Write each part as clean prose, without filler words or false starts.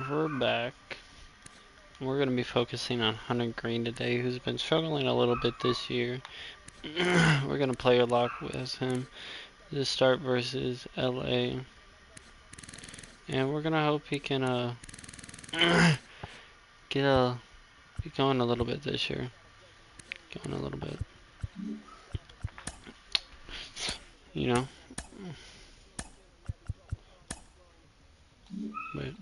we're back. We're going to be focusing on Hunter Green today, who's been struggling a little bit this year. We're going to play a lock with him to start versus LA. And we're going to hope he can be going a little bit this year. Going a little bit. You know? Wait.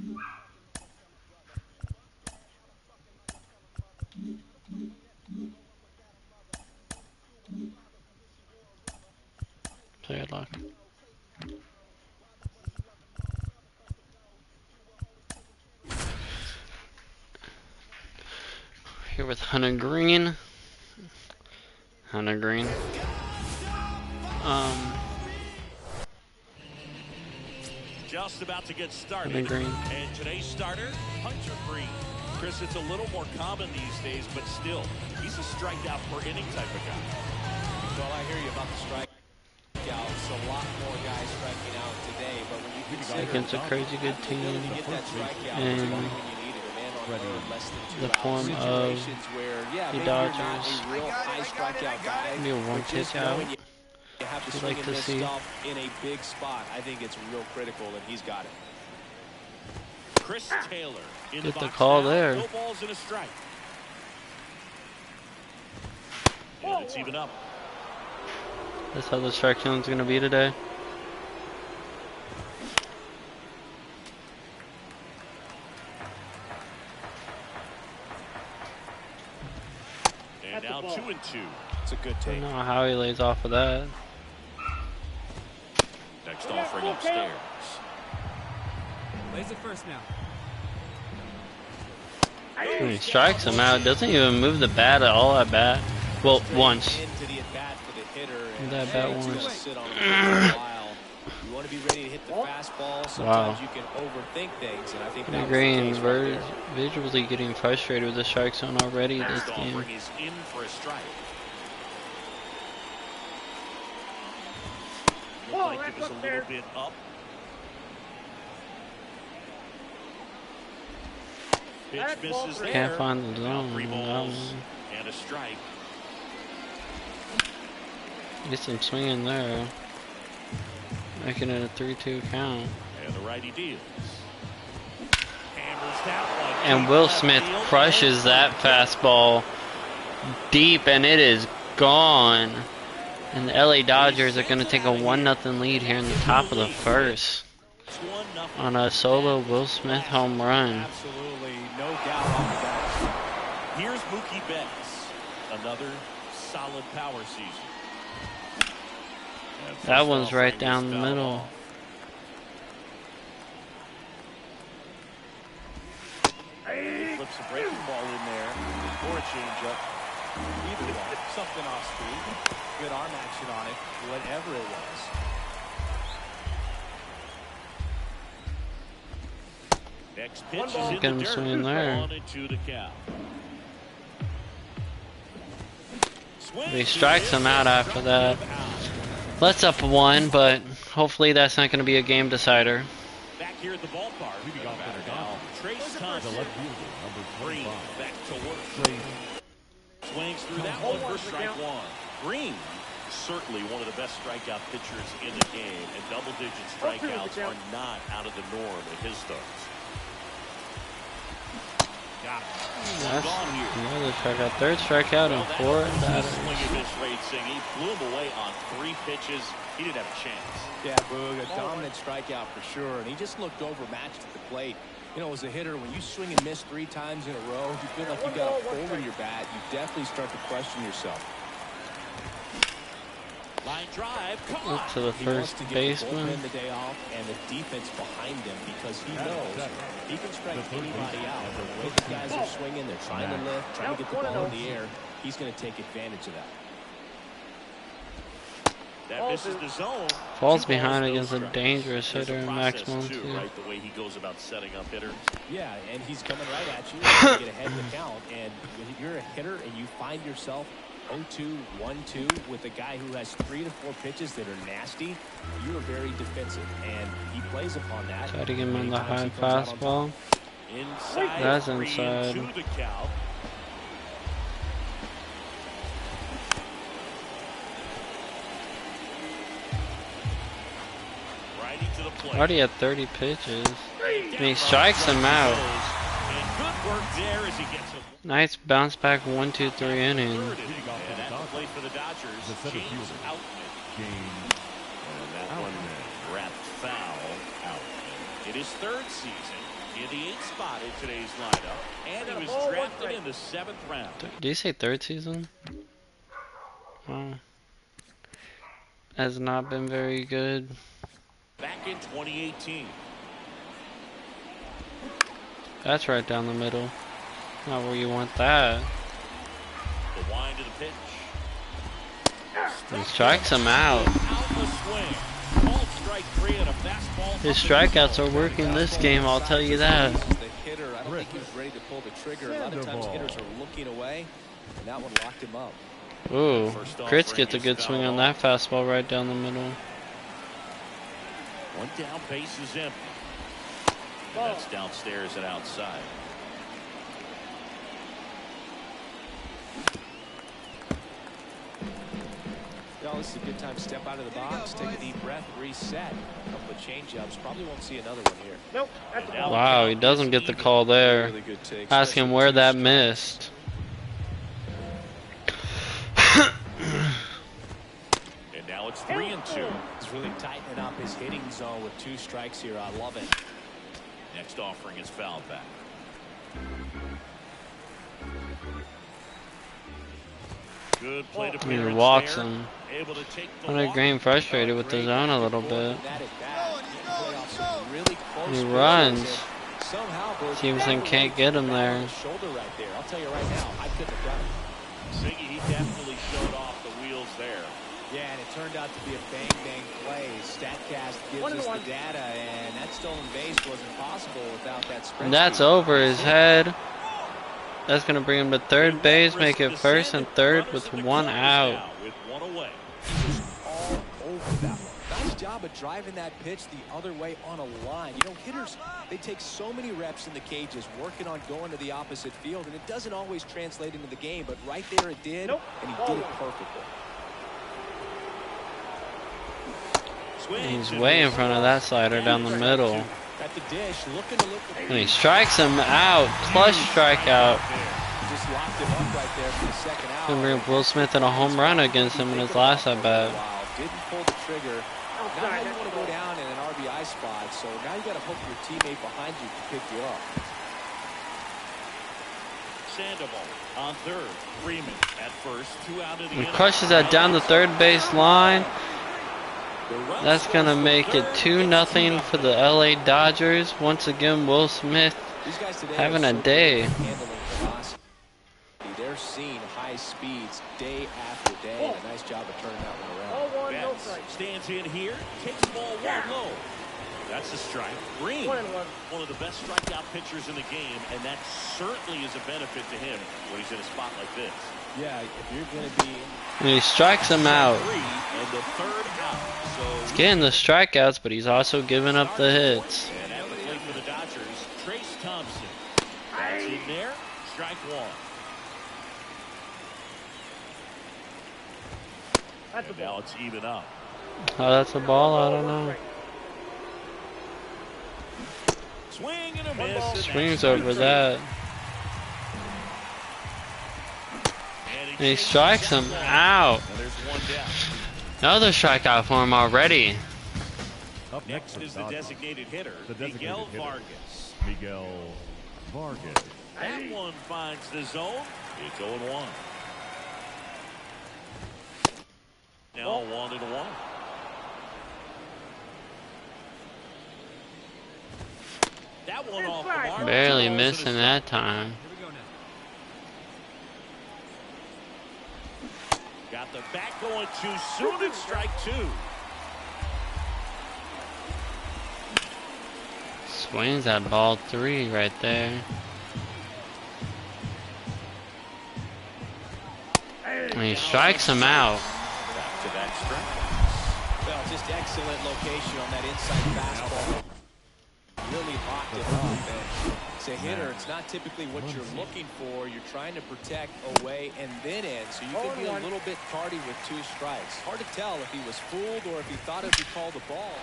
Play a lock. Here with Hunter Green. Hunter Green. Just about to get started. Hunter Green. And today's starter, Hunter Green. Chris, it's a little more common these days, but still, he's a strikeout per inning type of guy. Well, I hear you about the strikeouts. A lot more guys striking out today, but when you consider against a crazy good team in the form of the Dodgers. Maybe a one pitch out. You have to You'd like to see in a big spot. I think it's real critical, and he's got it. Chris Taylor in Get the call there. No balls in a strike. And it's even up. That's how the strike zone is going to be today. And now 2-2. It's a good I take. don't know how he lays off of that. Next offering upstairs. Lays it first now. When he strikes him out, doesn't even move the bat at all at bat. Well, once. Move that bat once. You want to be ready to hit the fastball. Sometimes Wow. you can overthink things, and I think Hunter Green visually getting frustrated with the strike zone already this Next game. offering is in for a strike. Looked like it was a little bit up. Pitch misses there. Can't find the Now zone 3 on that balls one. and a strike. Get some swinging there. Making it a 3-2 count. And the righty deals. Hammers that one. And Will Smith crushes that fastball deep, and it is gone. And the LA Dodgers are going to take a 1-0 lead here in the top of the first on a solo Will Smith home run. Absolutely, no doubt on that. Here's Mookie Betts. Another solid power season. That one's right down the middle. Flips a breaking ball in there or a changeup. Either one, something off speed, good arm action on it, whatever it was. Next pitch is Get in him the dirt. swinging there. On into the count. He strikes him out after that. Let's up 1, but hopefully that's not going to be a game decider. Back here at the ballpark. Now, Trace Thompson. Green back to work. Swings through that one for strike 1. Green, certainly one of the best strikeout pitchers in the game, and double-digit strikeouts are not out of the norm at his starts. Got it. That's Gone here. another strikeout. Third strikeout and 4 at Swing batters. and miss racing. He flew him away on 3 pitches. He didn't have a chance. Yeah, Boog, a dominant strikeout for sure, and he just looked overmatched at the plate. You know, as a hitter, when you swing and miss 3 times in a row, you feel like you got a hole in your bat. You definitely start to question yourself. Line drive. Come Up on. to the He first wants to get baseman. the bullpen the day off and the defense behind him because he knows he can strike anybody out. The way the guys are swinging, they're trying to lift, trying to get the ball in the air. He's going to take advantage of that. That misses the zone. Falls 2 balls, behind no against a strikes. dangerous There's a hitter in process, Maximum too, too. right? The way he goes about setting up hitters. Yeah, and he's coming right at you. You get ahead of the count, and when you're a hitter and you find yourself 0-2, 1-2 with a guy who has 3 to 4 pitches that are nasty, you are very defensive, and he plays upon that. Try to get him on the Many times high he comes out on top. fastball. Inside. That's inside. To the count. Righty to the plate. Already at 30 pitches. And he strikes him out. And good work there as he gets him. Nice bounce back 1, 2, 3 inning. And at the plate for the Dodgers, James Outman. And that one wrapped foul out. In his third season, in the 8th spot in today's lineup, and he was drafted in the 7th round. Did you say third season? Wow. Has not been very good. Back in 2018. That's right down the middle. Not where you want that. The wind to the pitch. He strikes him out. His strikeouts are working this game, I'll tell you that. The hitter, I don't think he was ready to pull the trigger. A lot of times hitters are looking away, and that one locked him up. Ooh, Kritz gets a good swing on that fastball right down the middle. One down, base is empty. And that's downstairs and outside. Well, this is a good time to step out of the box, take a deep breath, reset. A couple of change-ups. Probably won't see another one here. Nope. That's a Wow, he doesn't get the call there. Really good take. Ask him where that missed. And now it's 3-2. He's really tightening up his hitting zone with 2 strikes here. I love it. Next offering is fouled back. Good play to He walks him. Hunter Green frustrated with the zone a little bit. He runs. Stevenson can't get him there. Shoulder right there. I'll tell you right now, I couldn't have done it. Siggy, he definitely showed off the wheels there. Yeah, and it turned out to be a bang-bang play. StatCast gives us the data, and that stolen base wasn't possible without that spread. And that's over his head. That's going to bring him to third base, make it first and third with 1 out. With 1 away. All over that one. Nice job of driving that pitch the other way on a line. You know, hitters, they take so many reps in the cages, working on going to the opposite field, and it doesn't always translate into the game, but right there it did, and he did it perfectly. He's way in front of that slider down the middle. At the dish, looking to look at And he strikes him out. Clutch strikeout. just locked him up right there for the second out. Gonna bring Will Smith in a home run against him in his last at bat. Didn't pull the trigger. Now you want to go down in an RBI spot, so now you got to hope your teammate behind you can pick you up. Sandoval on third. Freeman at first. 2 out of the He inning. crushes that down the third base line. That's gonna make it 2-0 for the LA Dodgers. Once again, Will Smith These guys today having are a so day. good at handling velocity. They're seeing high speeds day after day. A nice job of turning that one around. Betts stands in here. Takes the ball 1 low. That's a strike. Green, 1-1. one of the best strikeout pitchers in the game, and that certainly is a benefit to him when he's in a spot like this. Yeah, if you're going to be And he strikes him out. 3 and the 3rd out. He's So getting the strikeouts, but he's also giving up the hits. and at the plate for the Dodgers, Trace Thompson. That's in there. Strike 1. That's a And now ball. it's even up. Oh, that's a ball? I don't know. Swing and a miss. and Swings that's over 2. that. And he strikes him out. And there's 1 down. Another strikeout for him already. Up Next is the designated hitter, Miguel Vargas. Miguel Vargas. That one finds the zone. It's 0-1. Now 1-1. That one off the mark. Barely 2 balls missing and a that time. strike. Got the bat going too soon and strike 2. Swings that ball 3 right there. And he strikes him out. Back-to-back strike. well, just excellent location on that inside fastball. Really locked it up. And as a hitter, it's not typically what you're looking for. You're trying to protect away and then in, so you can be a little bit tardy with 2 strikes. Hard to tell if he was fooled or if he thought it would be called a ball.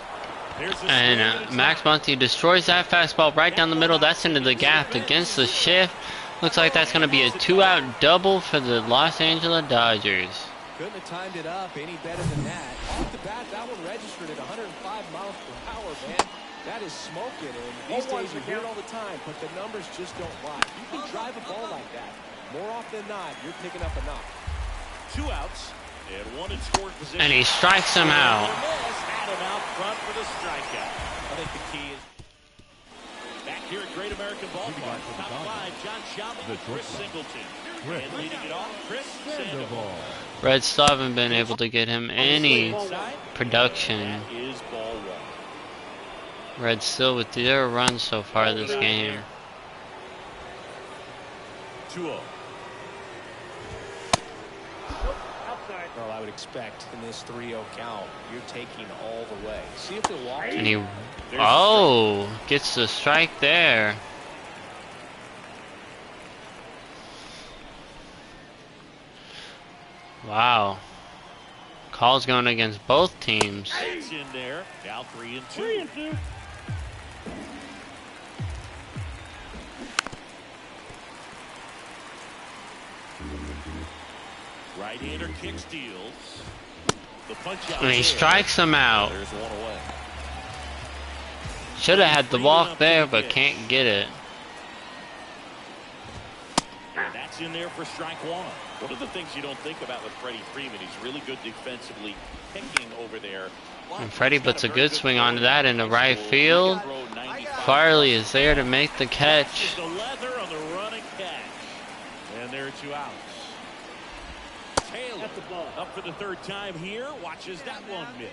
And Max Muncy destroys that fastball right down the middle. That's into the gap against the shift. Looks like that's going to be a 2-out double for the Los Angeles Dodgers. Couldn't have timed it up any better than that. Off the bat, that one registered at 105 miles per hour, man. That is smoking, and these days you hear it all the time, but the numbers just don't lie. You can drive a ball like that. More often than not, you're picking up a knock. 2 outs and 1 in scoring position. And he strikes him out. Had him out front for the strikeout. I think the key is back here at Great American Ballpark. Top 5, John Chapman with Chris Singleton. And leading it off, Chris Sandoval. Reds still haven't been able to get him any production. That is ball 1. Reds still with 0 runs so far this game. 2-0. Well, I would expect in this 3-0 count, you're taking all the way. See if they walk. And he, oh, gets the strike there. Wow. Calls going against both teams. It's in there. Now 3-2. Right-hander kick steals. The punch out. And he strikes him out. There's 1 away. Should have had the walk there, but can't get it. And that's in there for strike 1. One of the things you don't think about with Freddie Freeman, he's really good defensively picking over there. And Freddie puts a good swing onto that into right field. Farley is there to make the catch. The leather on the running catch. And there are 2 outs. Taylor up for the 3rd time here. Watches that one miss.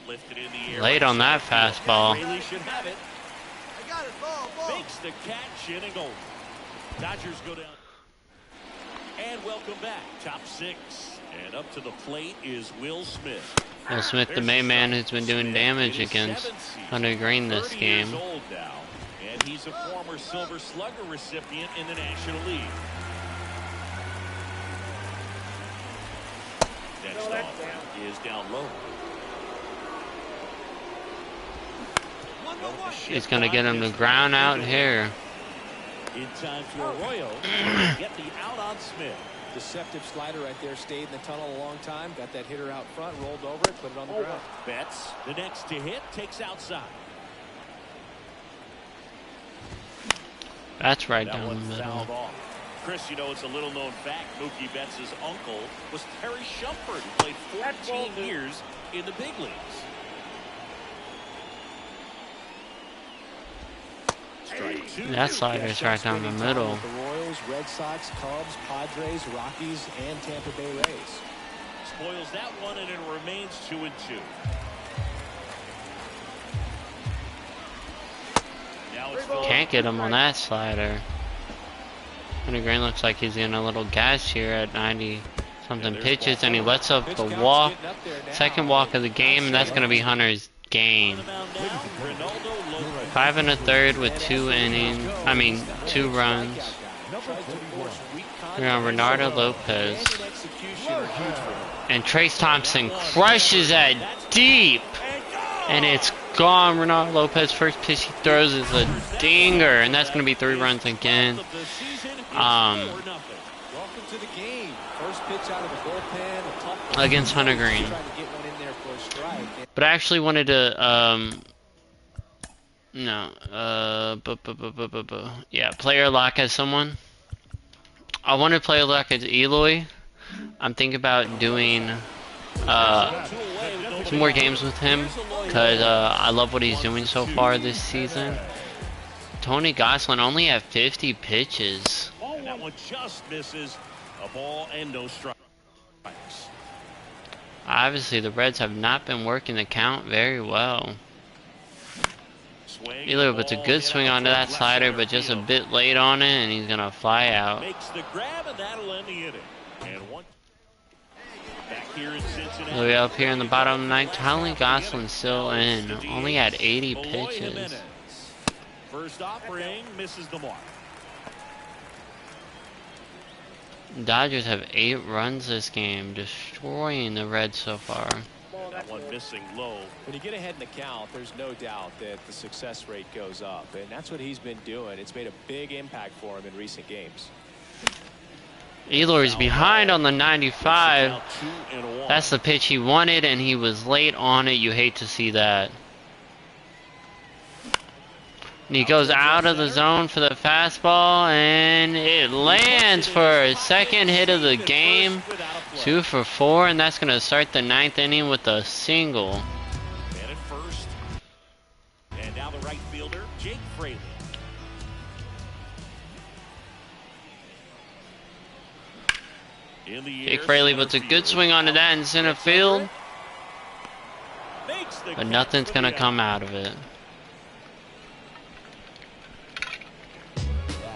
Lifted in the air. Late on that fastball. Rayleigh should have it. Makes the catch in and goal. Dodgers go down. And welcome back. Top 6. And up to the plate is Will Smith. Will Smith, the main man who's been doing damage against Hunter Green this game. 30 years old now, and he's a former Silver Slugger recipient in the National League. Next off is down low. He's going to get him to ground out here. In time to Arroyo. Get the out on Smith. Deceptive slider right there. Stayed in the tunnel a long time. Got that hitter out front. Rolled over it. Put it on the ground. Betts, the next to hit, takes outside. That's right That down the one middle. fouled off. Chris, you know, it's a little known fact. Mookie Betts' uncle was Terry Shumpert, who played 14 years in the big leagues. Strike 2. That slider's right down the middle. The Royals, Red Sox, Cubs, Padres, Rockies, and Tampa Bay Rays. Spoils that one, and it remains 2-2. Now it's Can't get him on that slider. Hunter Green looks like he's getting a little gas here at 90-something pitches, and he lets up the walk. Second walk of the game, and that's going to be Hunter's game. 5 1/3 with 2 runs. We're on Reynaldo Lopez. And Trace Thompson crushes that deep. And it's gone. Reynaldo Lopez, first pitch he throws is a dinger. And that's going to be 3 runs again. Against Hunter Green. But I actually wanted to, yeah, player lock as someone. I want to play lock as Eloy. I'm thinking about doing some more games with him because I love what he's doing so far this season. Tony Gonsolin only had 50 pitches. And that one just misses a ball and no strikes. Obviously, the Reds have not been working the count very well. Eloy puts a good swing onto that slider, but just a bit late on it, and he's gonna fly out. Makes the grab, and that'll end the inning. And one back here in Cincinnati. Eloy up here in the bottom of the ninth. Tony Gonsolin still in. Only had 80 pitches. First offering misses the mark. Dodgers have 8 runs this game, destroying the Reds so far. That one missing low. When you get ahead in the count, there's no doubt that the success rate goes up, and that's what he's been doing. It's made a big impact for him in recent games. Eloy's behind on the 95. That's the pitch he wanted, and he was late on it. You hate to see that. And he goes out of the zone for the fastball, and it lands for a second hit of the game. 2 for 4, and that's going to start the 9th inning with a single. And at first. And now the right fielder, Jake Fraley. Jake Fraley puts a good swing onto that in center field, but nothing's going to come out of it.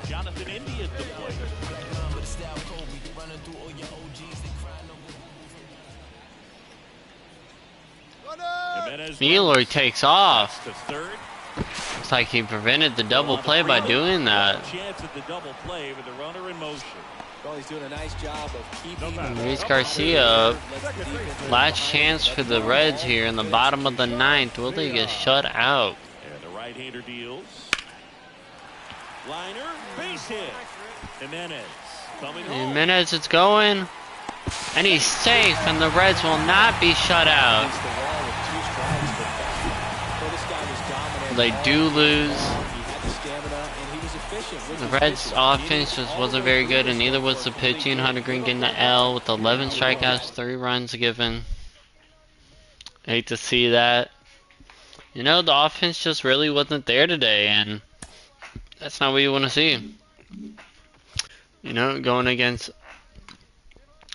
Jonathan India at the plate. Eloy takes off. To third. Looks like he prevented the double play by doing that. Chance at the double play with the runner in motion. Well, he's doing a nice job of keeping Luis Garcia up. Last chance for the Reds here in the bottom of the 9th. Will they get shut out? And the right-hander deals. Liner, base hit. Jimenez coming home. Jimenez, it's going. And he's safe, and the Reds will not be shut out. They do lose. The Reds' offense just wasn't very good, and neither was the pitching. Hunter Green getting the L with 11 strikeouts, 3 runs given. Hate to see that. You know, the offense just really wasn't there today, and that's not what you want to see. You know, going against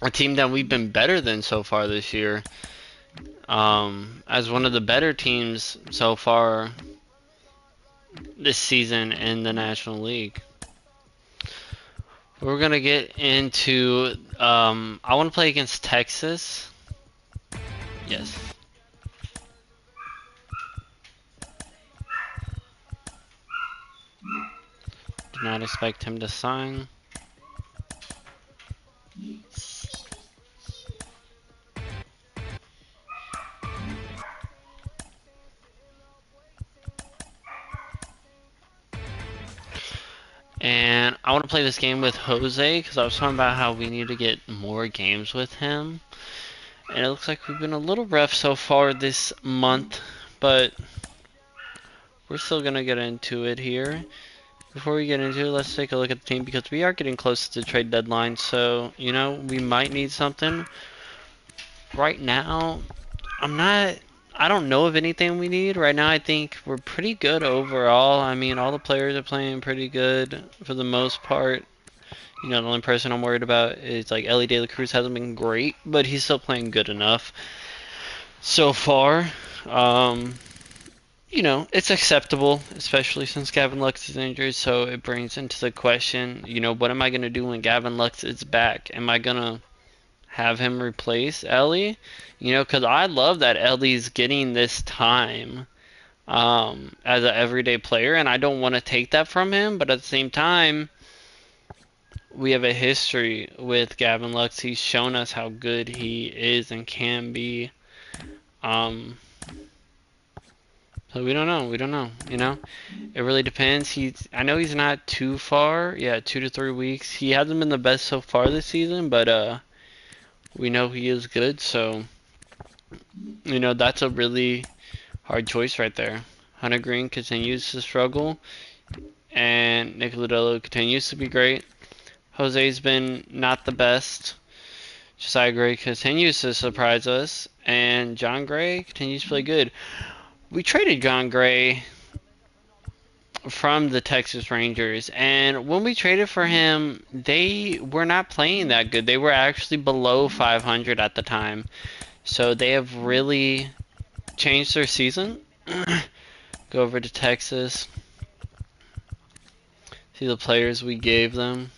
a team that we've been better than so far this year. As one of the better teams so far this season in the National League. We're going to get into, I want to play against Texas. Yes. Do not expect him to sign. And I want to play this game with Jose because I was talking about how we need to get more games with him. And it looks like we've been a little rough so far this month, but we're still going to get into it here. Before we get into it, let's take a look at the team because we are getting close to the trade deadline. So, you know, we might need something. Right now, I don't know of anything we need. Right now, I think we're pretty good overall. I mean, all the players are playing pretty good for the most part. You know, the only person I'm worried about is like Ellie De La Cruz hasn't been great, but he's still playing good enough so far. You know, it's acceptable, especially since Gavin Lux is injured, so it brings into the question, you know, what am I going to do when Gavin Lux is back? Am I going to have him replace Ellie? You know, because I love that Ellie's getting this time as an everyday player, and I don't want to take that from him, but at the same time, we have a history with Gavin Lux. He's shown us how good he is and can be. So we don't know, you know? It really depends. I know he's not too far. Yeah, 2 to 3 weeks. He hasn't been the best so far this season, but we know he is good, so you know, that's a really hard choice right there. Hunter Green continues to struggle, and Nick Lodolo continues to be great. Jose's been not the best. Josiah Gray continues to surprise us, and John Gray continues to play good. We traded John Gray from the Texas Rangers, and when we traded for him, they were not playing that good. They were actually below 500 at the time. So they have really changed their season. Go over to Texas. See the players we gave them.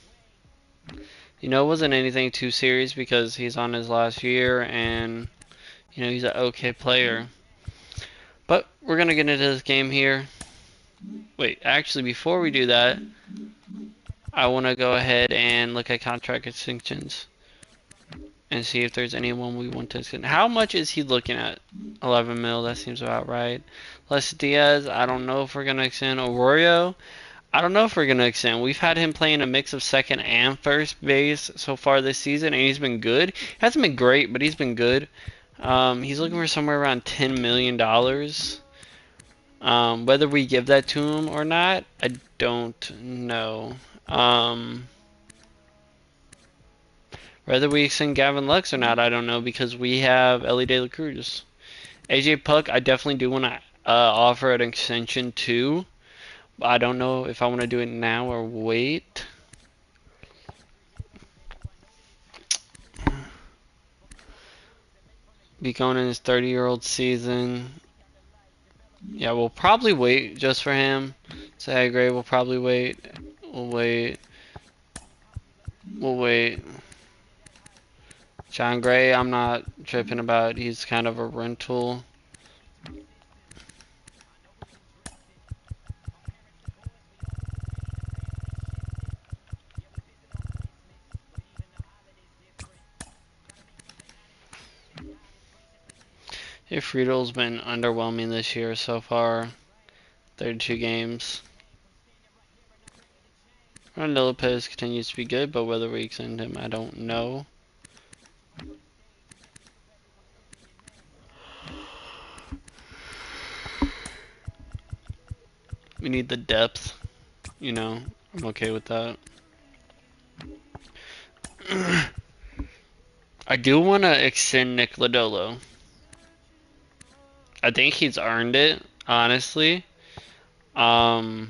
You know, it wasn't anything too serious because he's on his last year and, you know, he's an okay player. But we're going to get into this game here. Wait, actually, before we do that, I want to go ahead and look at contract extensions and see if there's anyone we want to extend. How much is he looking at? 11 mil, that seems about right. Les Diaz, I don't know if we're going to extend. Arroyo, I don't know if we're going to extend. We've had him playing a mix of second and first base so far this season, and he's been good. He hasn't been great, but he's been good. He's looking for somewhere around $10 million. Whether we give that to him or not, I don't know. Whether we extend Gavin Lux or not, I don't know, because we have Ellie De La Cruz. AJ Puck, I definitely do want to offer an extension to. I don't know if I want to do it now or wait. Be going in his 30-year-old season. Yeah, we'll probably wait just for him. Say, Gray, we'll probably wait. We'll wait. We'll wait. John Gray, I'm not tripping about. He's kind of a rental. Hey, Friedel's been underwhelming this year so far. 32 games. Ronaldo Lopez continues to be good, but whether we extend him, I don't know. We need the depth, you know. I'm okay with that. I do want to extend Nick Lodolo. I think he's earned it, honestly. You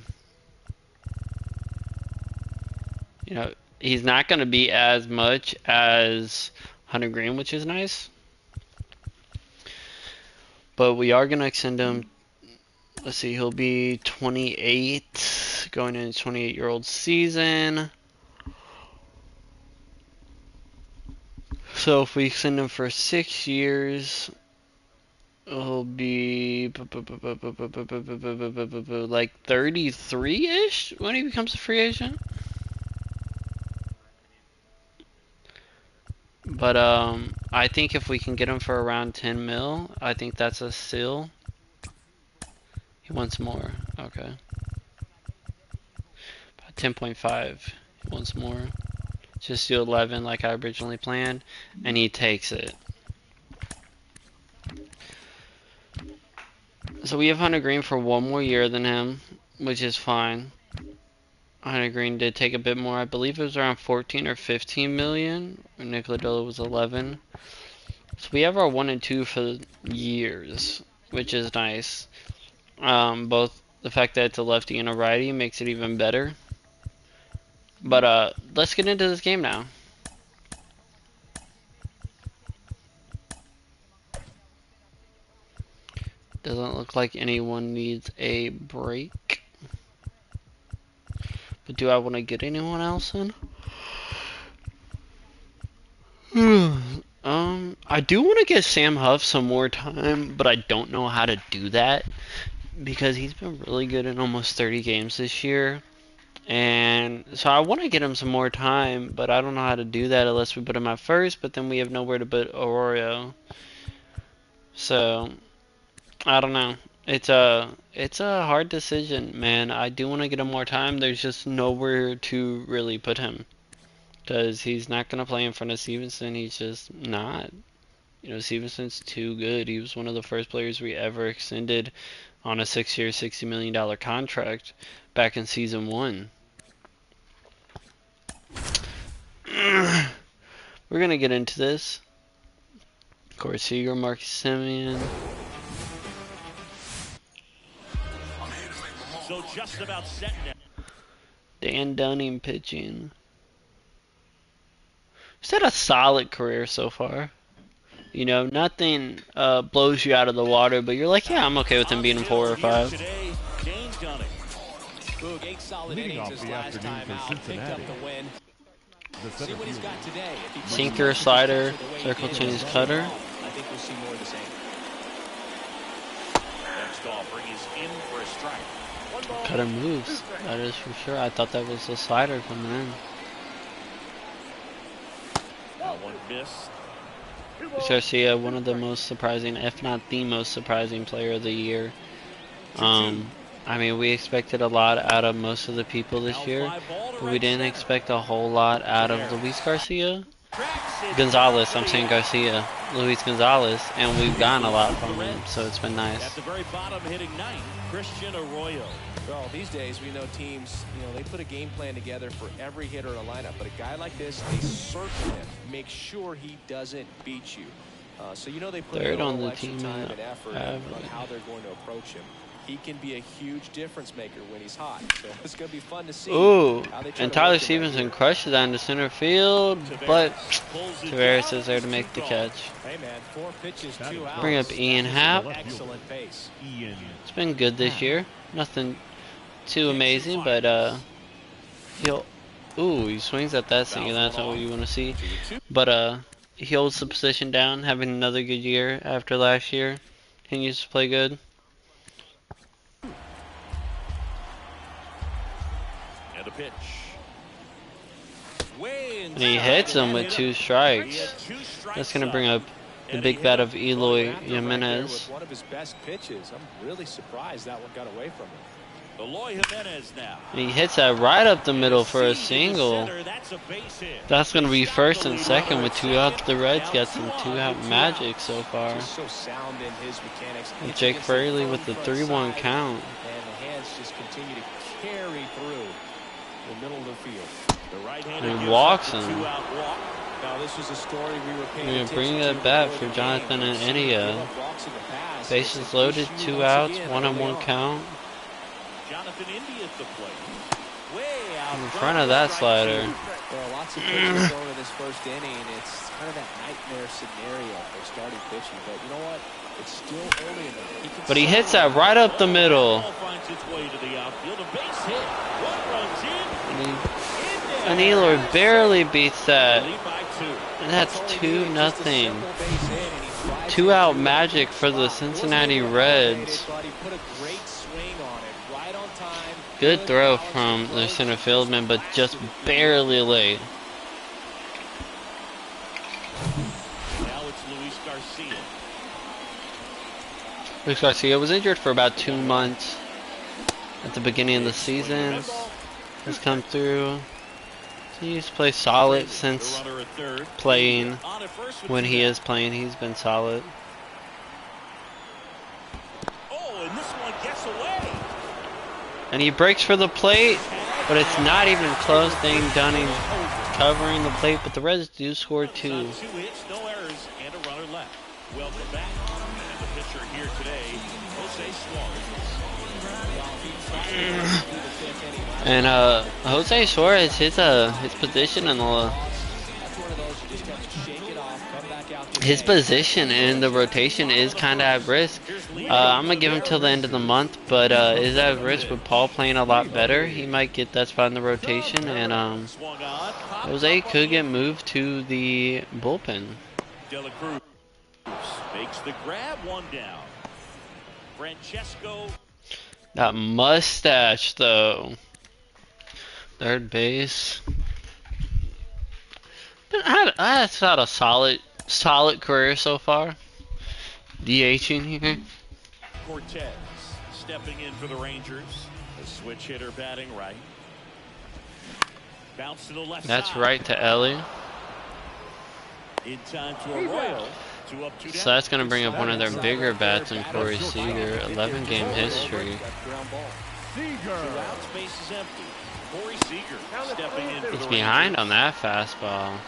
know, he's not going to be as much as Hunter Green, which is nice. But we are going to extend him. Let's see, he'll be 28, going into 28-year-old season. So if we extend him for 6 years, he'll be like 33-ish when he becomes a free agent. But I think if we can get him for around 10 mil, I think that's a steal. He wants more. Okay. About 10.5. He wants more. Just do 11 like I originally planned, and he takes it. So we have Hunter Green for one more year than him, which is fine. Hunter Green did take a bit more. I believe it was around 14 or 15 million. Nick Lodolo was 11. So we have our 1 and 2 for years, which is nice. Both the fact that it's a lefty and a righty makes it even better. But let's get into this game now. Doesn't look like anyone needs a break. But do I want to get anyone else in? I do want to give Sam Huff some more time, but I don't know how to do that because he's been really good in almost 30 games this year. And so I want to get him some more time, but I don't know how to do that unless we put him at first, but then we have nowhere to put Arroyo. So I don't know. It's a hard decision, man. I do want to get him more time. There's just nowhere to really put him because he's not going to play in front of Stevenson. He's just not. You know, Stevenson's too good. He was one of the first players we ever extended on a 6-year, $60 million contract back in season 1. We're going to get into this. Corey Seager, Marcus Semien. So just about set now. Dan Dunning pitching. He's had a solid career so far. You know, nothing blows you out of the water, but you're like, yeah, I'm okay with him being 4 or 5. Today, James Dunning. Boog, 8 solid Leading innings off his the last afternoon time for out. Picked up Cincinnati. the win. The See center what he's fielder. got today. If he Sinker, slider, circle to his cutter. I think we'll see more of the same. Next offering is in for a strike. Cutter moves. That is for sure. I thought that was a slider coming in. That one missed. Garcia, one of the most surprising, if not the most surprising player of the year. I mean, we expected a lot out of most of the people this year, but we didn't expect a whole lot out of Luis Garcia. Gonzalez, I'm saying Garcia. Luis Gonzalez, and we've gotten a lot from him, so it's been nice. At the very bottom, hitting ninth, Christian Arroyo. Well, these days we know teams, they put a game plan together for every hitter in a lineup, but a guy like this, they circle him, make sure he doesn't beat you. So they put Third in on all the extra team time and effort on average. how they're going to approach him. He can be a huge difference maker when he's hot. So it's going to be fun to see. Ooh, how they try and to Tyler work him Stevenson crushes that into center field, but Tavares is there to make the catch. Hey man, 4 pitches, 2 outs. Bring up Ian Happ. Excellent pace. It's been good this year. Nothing too amazing, but he swings at that thing, and that's not what you want to see. But he holds the position down, having another good year after last year. Continues to play good. And a pitch. And he hits him with 2 strikes. That's going to bring up the big bat of Eloy Jimenez. One of his best pitches. I'm really surprised that one got away from him. Eloy Jimenez now. And he hits that right up the middle for a single. That's going to be first and second with 2 outs. The Reds got some 2-out magic so far. So sound in his mechanics. And Jake Fraley with the 3-1 count. And the hands just continue to carry through the middle of the field. And he walks him. Now this was a story we were paying We're attention bringing to that bat before for the Jonathan game. and India. Bases loaded, 2 outs, 1-on-1 count. Jonathan India at the plate. Way out In front of that slider. Well, lots of pitchers going in this first inning. It's kind of that nightmare scenario for starting pitching. But you know what? It's still early enough. But he hits that right up the middle. Ball finds its way to the outfield. A base hit. One runs in. And Eloy barely beats that. Lead by 2. And that's 2-0. 2-out magic for the Cincinnati Reds. Good throw from the center fieldman, but just barely late. Now it's Luis Garcia. Luis Garcia was injured for about 2 months at the beginning of the season. Has come through. He's played solid since playing. When he is playing, he's been solid. Oh, and this one gets away. And he breaks for the plate, but it's not even close. Dane Dunning covering the plate, but the Reds do score 2. 2 hits, no errors, and a runner left. Welcome back. And the pitcher here today, Jose Suarez. And Jose Suarez, his position in the rotation is kind of at risk. I'm gonna give him till the end of the month, but is at risk with Paul playing a lot better. He might get that spot in the rotation, and Jose could get moved to the bullpen. Dela Cruz makes the grab, 1 down. Francesco. That mustache, though. Third base. But that's not a solid career so far. DHing here. Cortez stepping in for the Rangers. A switch hitter batting right. Bounce to the left That's side. right to Ellie. In time to Arroyo. 2 up, 2 down. So that's going to bring up one of their bigger bats in Corey Seager. 11-game history. 2 outs, base is empty. Corey Seager stepping in for He's the behind Rangers. on that fastball.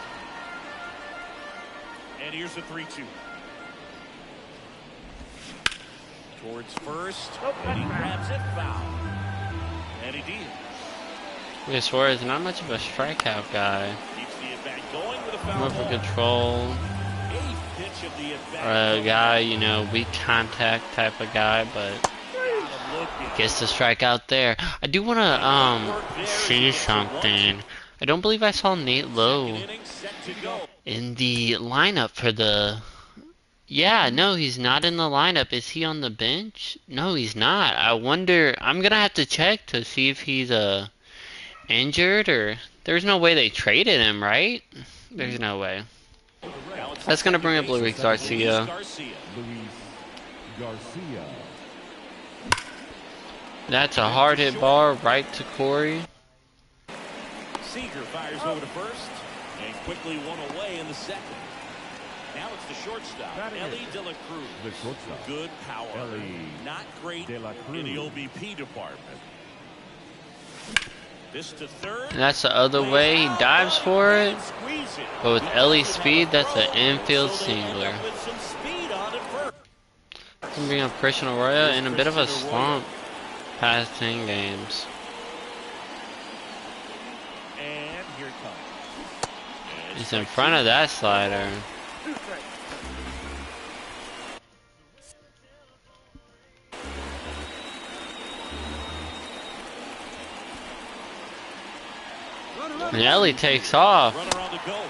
And here's the 3-2. Towards first. And he grabs it, foul. And he did. Yeah, Suarez not much of a strikeout guy. Keeps the at-bat going with a foul More for ball. control. 8th pitch of the at-bat. Or a guy, weak contact type of guy, but gets the strikeout there. I do want to see something. I don't believe I saw Nate Lowe in the lineup for the Yeah, no, he's not in the lineup. Is he on the bench? No, he's not. I wonder. I'm gonna have to check to see if he's injured or. There's no way they traded him, right? There's no way. That's gonna bring up Luis Garcia. Luis Garcia. That's a hard hit ball right to Corey. Seager fires over to first and quickly one away in the second. Now it's the shortstop, Ellie De La Cruz. The shortstop. Good power. Ellie Not great De La in the Cruz. OBP department. This to third. And that's the other way. He dives for it. Squeeze it. But with Ellie's speed, that's an infield singler. With some speed on it first. Gonna bring up Christian Arroyo in a bit of a slump past 10 games. And here it comes. And He's in front of that slider. And Ellie takes off. runner on the go.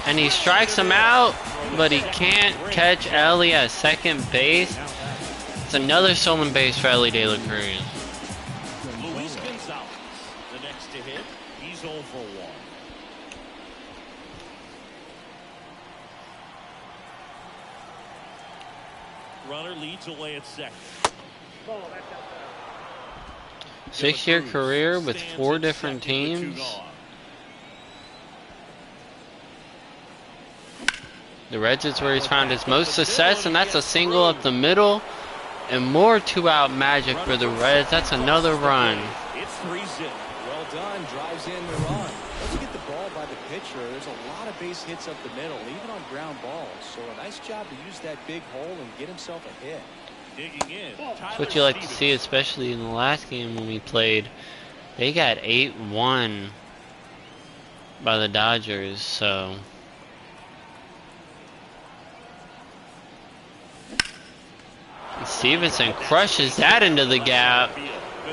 And he strikes him out, but he can't catch Ellie at second base. It's another stolen base for Ellie De La Cruz. Luis Gonzalez, the next to hit. He's 0 for 1. Runner leads away at second. 6-year career with 4 different teams. The Reds is where he's found his most success, and that's a single up the middle. And more 2-out magic for the Reds. That's another run. It's 3-0. Well done, drives in the run. Once you get the ball by the pitcher, there's a lot of base hits up the middle, even on ground balls. So a nice job to use that big hole and get himself a hit. Digging in. That's what you like to see, especially in the last game when we played. They got 8-1 by the Dodgers, so... Stevenson crushes that into the gap.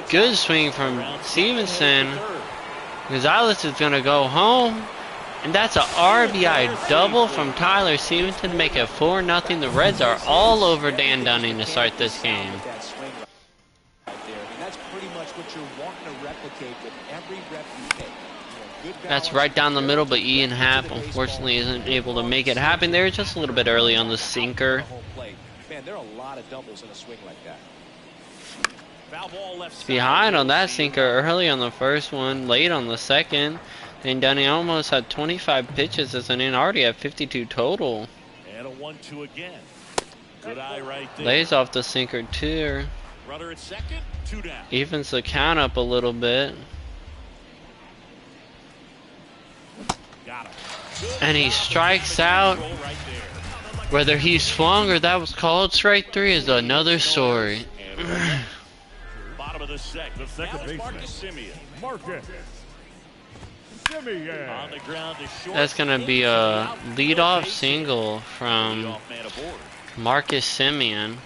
Good swing from Stevenson. Gonzalez is going to go home. And that's a RBI double from Tyler Stevenson to make it 4-0. The Reds are all over Dan Dunning to start this game. That swing right there. And that's pretty much what you're wanting to replicate with every rep you take. You know, good That's balance, right down the middle, but Ian to Happ the baseball. unfortunately isn't able to make it happen there. Just a little bit early on the sinker. Home plate. Man, there are a lot of doubles in a swing like that. Foul ball left side. Behind on that sinker early on the first one, late on the second. And Dunning almost had 25 pitches as an in, already at 52 total. And a 1-2 again. Good eye right there. Lays off the sinker too. Runner at second, 2 down. Evens the count up a little bit. Got him. Good And he job. strikes out. Control right there. Whether he swung or that was called strike 3 is another story. And bottom of the second. The second Now it's baseman. Marcus Simeon. Marcus Simeon. On the ground to short. That's going to be a leadoff single from Leadoff man aboard. Marcus Simeon.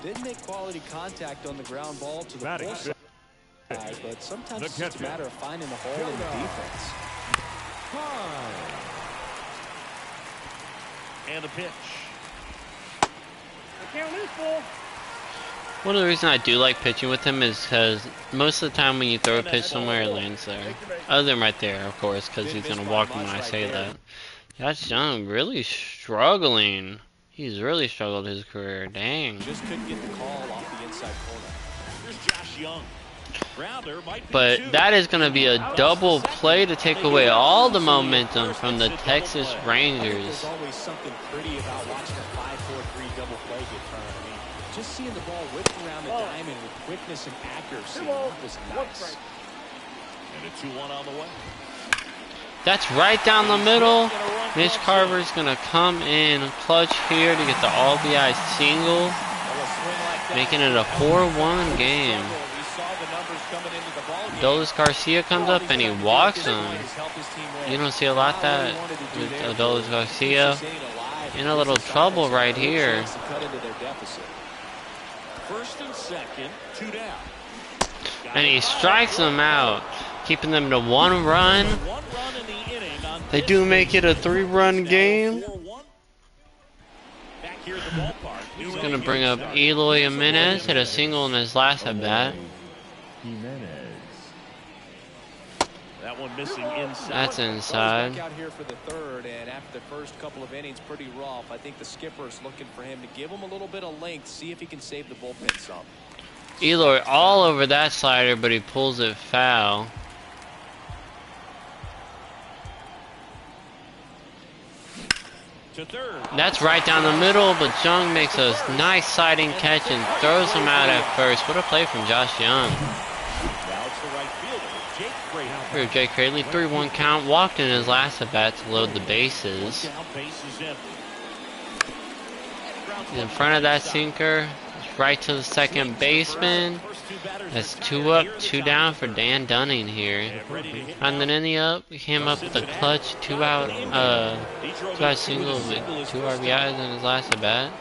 Didn't make quality contact on the ground ball to the Batting full side, but sometimes The it's just a catcher. matter of finding the hole in the defense. High. And the pitch. One of the reasons I do like pitching with him is because most of the time when you throw a pitch somewhere, it lands there. Other than right there, of course, because he's going to walk when I say that. Josh Young really struggling. He's really struggled his career. Dang. Just couldn't get the call off the inside corner. Here's Josh Young. Grounder might be But 2. that is going to be a double play to take away all the momentum from the Texas There's Rangers. always something pretty about watching a 5-4-3 double play get turned. I mean, just seeing the ball whipped around the diamond with quickness and accuracy was nice. And a 2-1 on the way. That's right down the middle. Mitch Carver's going to come in clutch here to get the RBI single, making it a 4-1 game. Adolis Garcia comes up and he walks him. You don't see a lot that with Adolis Garcia. In a little trouble right here. First and second, 2 down. And he strikes them out, keeping them to 1 run. 1 run in the inning on They do make it a 3-run game. Back here at the ballpark. He's going to bring up Eloy Jimenez, hit a single in his last at bat. Jimenez. That one missing inside. That's inside. Back out here for the third, and after the first couple of innings, pretty rough. I think the skipper's looking for him to give him a little bit of length, see if he can save the bullpen some. Eloy all over that slider, but he pulls it foul. To third. That's right down the middle, but Jung makes a nice sliding catch and throws him out at first. What a play from Josh Young. Now it's the right fielder, Jake Cradle. Here, Jake Cradley, 3-1 count, walked in his last at bat to load the bases. Down, bases empty. In front of that sinker, right to the second baseman. That's 2 up, 2 down for Dan Dunning here. On the inning up, he came up with a clutch 2-out single with 2 RBIs in his last at bat.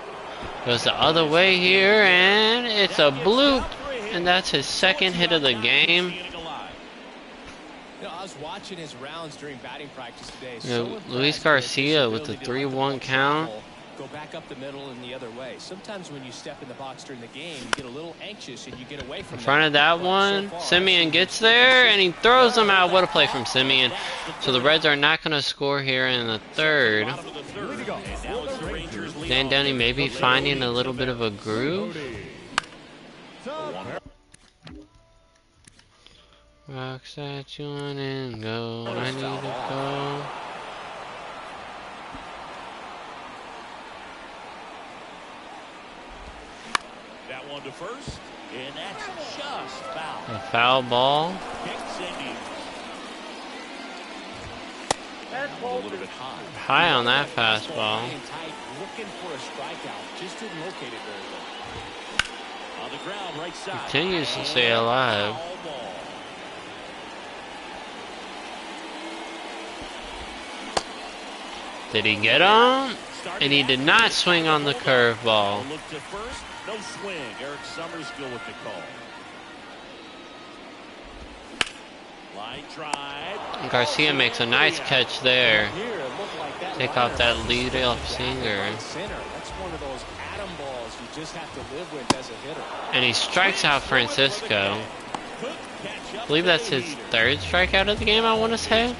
Goes the other way here, and it's a bloop, and that's his second hit of the game. You know, I was watching his rounds during batting practice today. Luis Garcia with the 3-1 count. Go back up the middle and the other way. Sometimes when you step in the box during the game, you get a little anxious and you get away from In front of that one, Simeon gets there and he throws them out. What a play from Simeon. So the Reds are not going to score here in the third. Dan Dunning maybe finding a little bit of a groove. Rocks that you want and go. I need to go. To first, and that's just foul. A foul ball. A little bit high on that fastball. Looking for a strikeout, just didn't locate it very well. On the ground, right side. Continues to stay alive. Did he get him? And he did not swing on the curveball. Look to first. No swing. Eric Summerskill with the call. Line drive. Garcia makes a nice catch there. Take off that lead-off singer. That's one of those atom balls you just have to live with as a hitter. And he strikes out Francisco. I believe that's his third strikeout of the game, I want to say.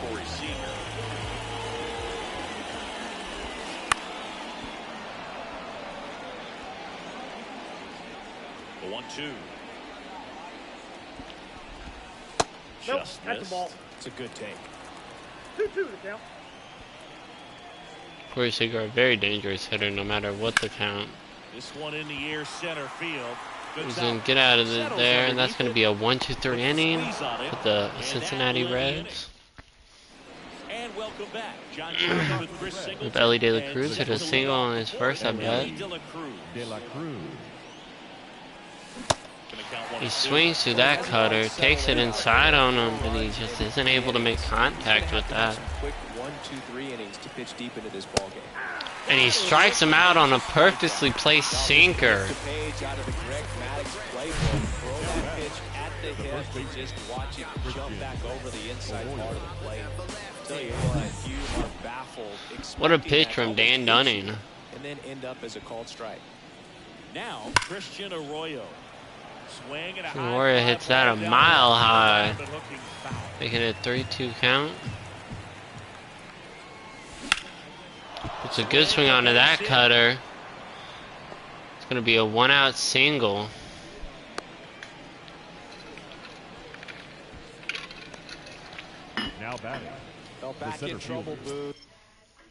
Nope, that's a ball. It's a good take. 2-2 to count. Corey Seager, a very dangerous hitter, no matter what the count. This one in the air, center field. He's going to get out of there, and that's going to be a 1-2-3 inning with the Cincinnati Reds. And welcome back. John with Ellie De La Cruz hit a single on his first at bat. De La Cruz. He swings through that cutter, takes it inside on him, but he just isn't able to make contact with that. Quick 1-2-3 innings to pitch deep into this ball game. And he strikes him out on a perfectly placed sinker. Page out of the Greg Maddux playbook. Throw that pitch at the hip and just watch it jump back over the inside part of the plate. Tell you what, you are baffled. What a pitch from Dan Dunning. And then end up as a called strike. Now, Christian Arroyo. Arroyo hits that a mile high, making it a 3-2 count. It's a good swing onto that cutter. It's going to be a 1-out single. Now batting. Fell back in trouble, Boo.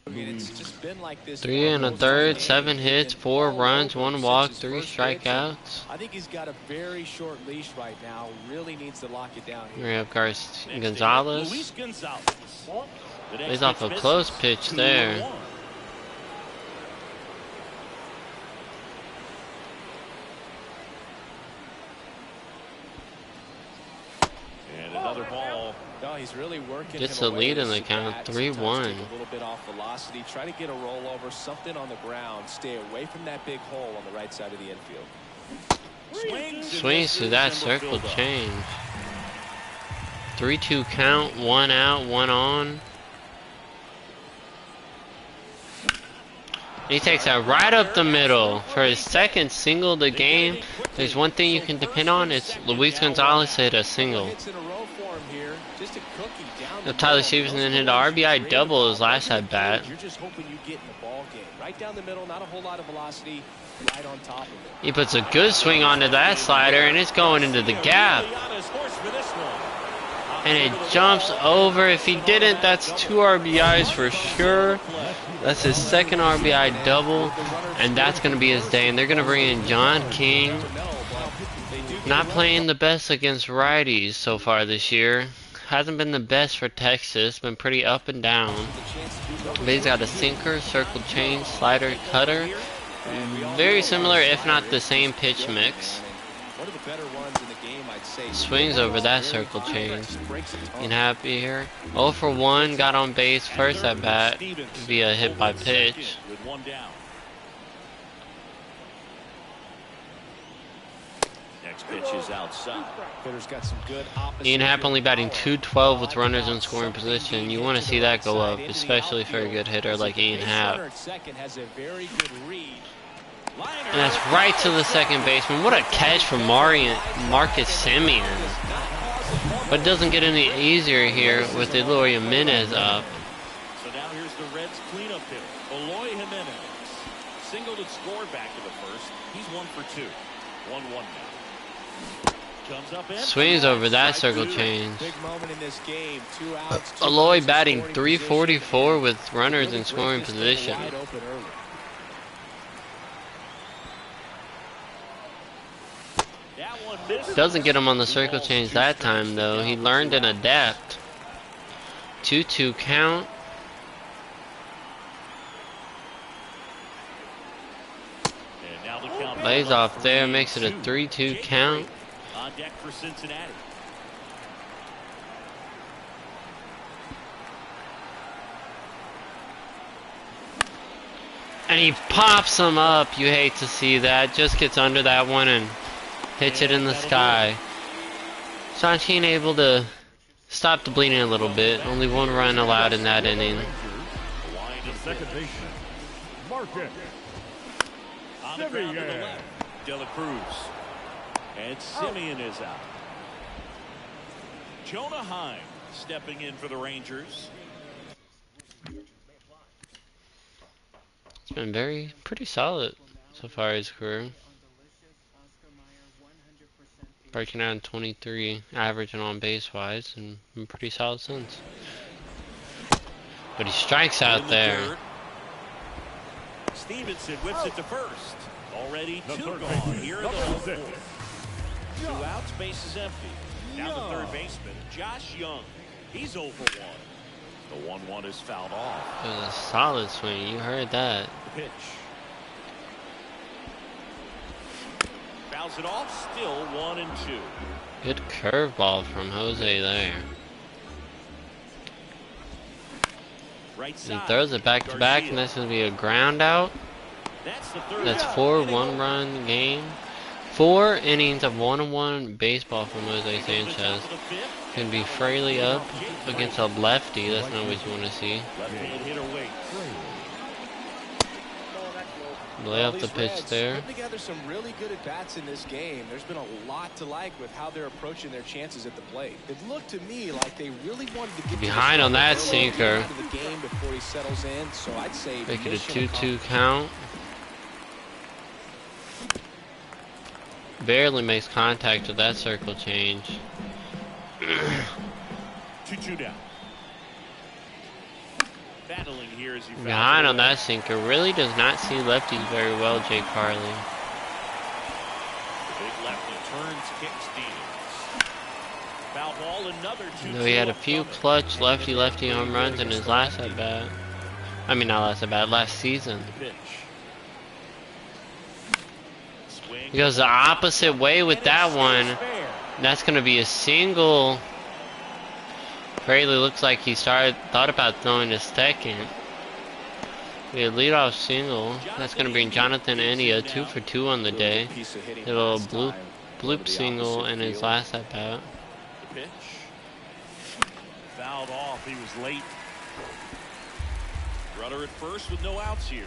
I mean, it's just been like this. 3 1/3, 7 hits, 4 runs, 1 walk, 3 strikeouts. I think he's got a very short leash right now. Really needs to lock it down here. We have Gonzalez. Luis Gonzalez. Lays off a close pitch there. And another ball. No, he's really working. Gets the lead in the count, 3-1. A little bit off velocity. Try to get a rollover, something on the ground. Stay away from that big hole on the right side of the infield. Swings through that circle change. 3-2 count, 1 out, 1 on. He takes that right up the middle for his second single of the game. There's one thing you can depend on, it's Luis Gonzalez hit a single. If Tyler Stevenson hit an RBI double his last at bat. You're just hoping you get in the ball game. Right down the middle, not a whole lot of velocity, right on top of it. He puts a good swing onto that slider, and it's going into the gap. And it jumps over. If he didn't, that's 2 RBIs for sure. That's his second RBI double, and that's going to be his day. And they're going to bring in John King. Not playing the best against righties so far this year. Hasn't been the best for Texas. Been pretty up and down. But he's got a sinker, circle change, slider, cutter. Very similar, if not the same pitch mix. Swings over that circle change. Being happy here. 0 for 1, got on base first at bat via hit by pitch. Pitch is outside. Ian Happ only batting .212 with runners in scoring position. You want to see that go up, especially for a good hitter like Ian Happ. And that's right to the second baseman. What a catch from Marcus Semien. But it doesn't get any easier here with Eloy Jimenez up. So now here's the Reds cleanup hitter, Eloy Jimenez. Singled and scored back to the first. He's 1 for 2. 1-1 now. Swings over that circle change. Eloy batting .344 with runners in scoring position. Doesn't get him on the circle change that time though. He learned and adapt. 2-2 count. Lays off there, makes it a 3-2 count. On deck for Cincinnati. And he pops him up. You hate to see that. Just gets under that one and hits it in the sky. Sanchine able to stop the bleeding a little bit. Only 1 run allowed in that inning. The second baseman, Marcus. On the ground to the left, De La Cruz. And Semien is out. Jonah Heim stepping in for the Rangers. It's been pretty solid so far his career. Breaking out in 23, averaging on base wise, and been pretty solid since. But he strikes out there. Stevenson whips it to first. Already 2 gone here in the home fourth. 2 outs, base is empty. Now the third baseman, Josh Young. He's 0 for 1. The 1-1 is fouled off. It was a solid swing. You heard that. The pitch. Fouls it off. Still 1-2. Good curveball from Jose there. Right side. He throws it back to back, and that's going to be a ground out. That's 4 1-run game. 4 innings of 1-on-1 baseball from Jose Sanchez. Can be frailly up against a lefty. That's not what you want to see. Lay off the pitch there. Put together some really good at bats in this game. There's been a lot to like with how they're approaching their chances at the plate. It looked to me like they really wanted to get behind on that sinker. The game before he settles in. So I'd say make it a 2-2 count. Barely makes contact with that circle change. 2-2 down. Battling here as he behind on that sinker. Really does not see lefties very well, Jake Harley. The big lefty turns, kicks, deals. Foul ball, another 2-2. Though he had a few clutch lefty home runs in his last at bat. I mean, not last at bat, last season. He goes the opposite way with that one. That's going to be a single. Fraley looks like he thought about throwing a second. We had leadoff single. That's going to bring Jonathan India 2 for 2 on the day. A little bloop single in his last at bat. The pitch. Fouled off. He was late. Runner at first with no outs here.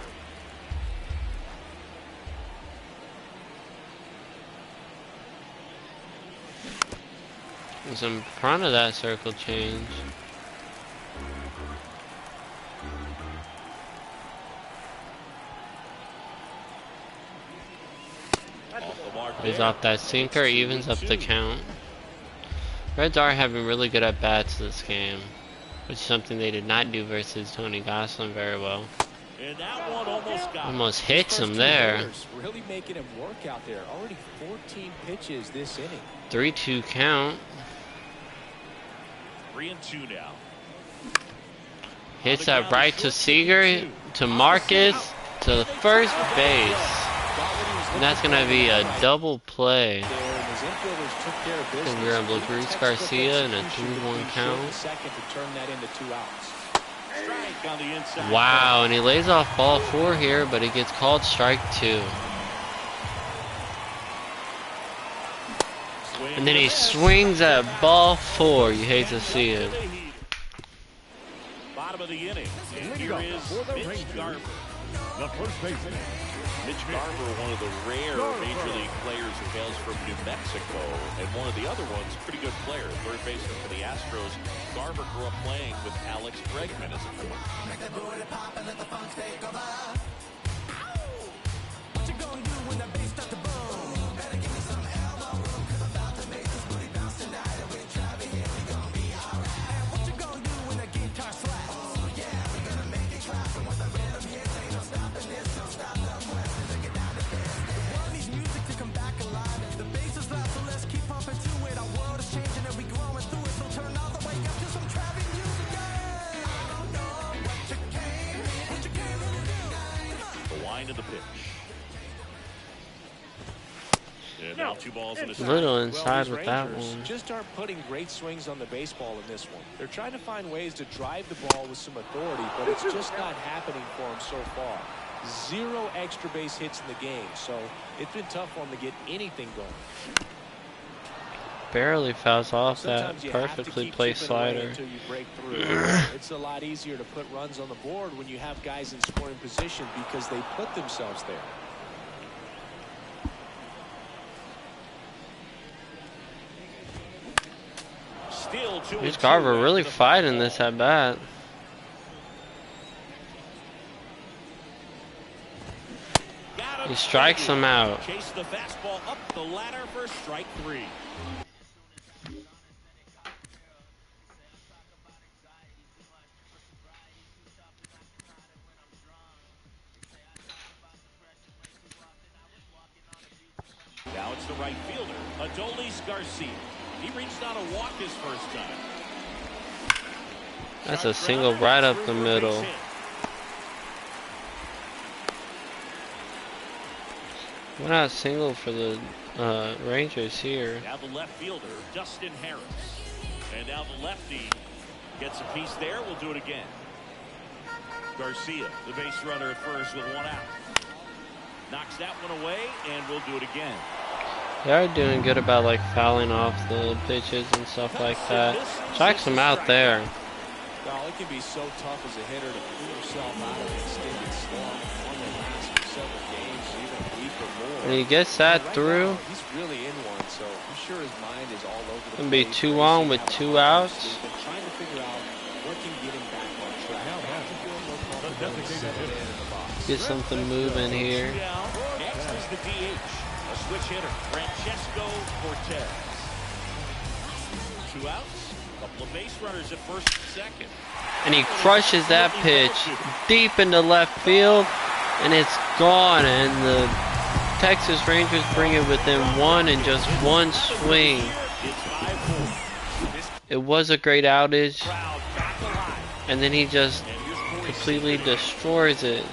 was in front of that circle change. He's off that sinker, evens up the count. Reds are having really good at bats this game, which is something they did not do versus Tony Gosselin very well. And that one almost hits him there. Really making him work out there. Already 14 pitches this inning. 3-2 count. 3-2 now. Hits that right to Seager, to Marcus, to first base. And that's going to be a double play. We're able to Bruce Garcia in a 3-1 count. Wow, and he lays off ball 4 here, but he gets called strike 2. And then he swings at ball 4. You hate to see it. Bottom of the inning. And here is Mitch Garver. The first baseman. Mitch Garver, one of the rare Major League players who hails from New Mexico, and one of the other ones, pretty good player, third baseman for the Astros. Garver grew up playing with Alex Bregman as a boy. The pitch. And now 2 balls in a little inside with that one. Just aren't putting great swings on the baseball in this one. They're trying to find ways to drive the ball with some authority, but it's just not happening for them so far. 0 extra base hits in the game, so it's been tough for them to get anything going. Barely fouls off that perfectly placed slider. It's a lot easier to put runs on the board when you have guys in scoring position because they put themselves there. Still 2-2. Here's Garver really fighting this at bat. He strikes him out. Chase the fastball up the ladder for strike 3. Now it's the right fielder, Adolis Garcia. He reached out to walk his first time. That's a single right up the middle. We're not single for the Rangers here. Now the left fielder, Dustin Harris. And now the lefty gets a piece there. We'll do it again. Garcia, the base runner at first with 1 out. Knocks that one away, and we'll do it again. They are doing good about like fouling off the pitches and stuff like that. Strikes him out there. Well, it can be so tough as a hitter to pull yourself out of an extended slump. One that lasts for several games, even a week or more. And he gets that through. He's really in one, so I'm sure his mind is all over the Gonna be place. 2 on with 2 outs. He's been trying to figure out what can get him back on track. Get something moving here. Next is the DH, a switch hitter, Francesco Cortez. 2 outs, a couple of base runners at first and second. And he crushes that pitch deep into left field, and it's gone. And the Texas Rangers bring it within 1 in just 1 swing. It was a great outage, and then he just completely destroys it.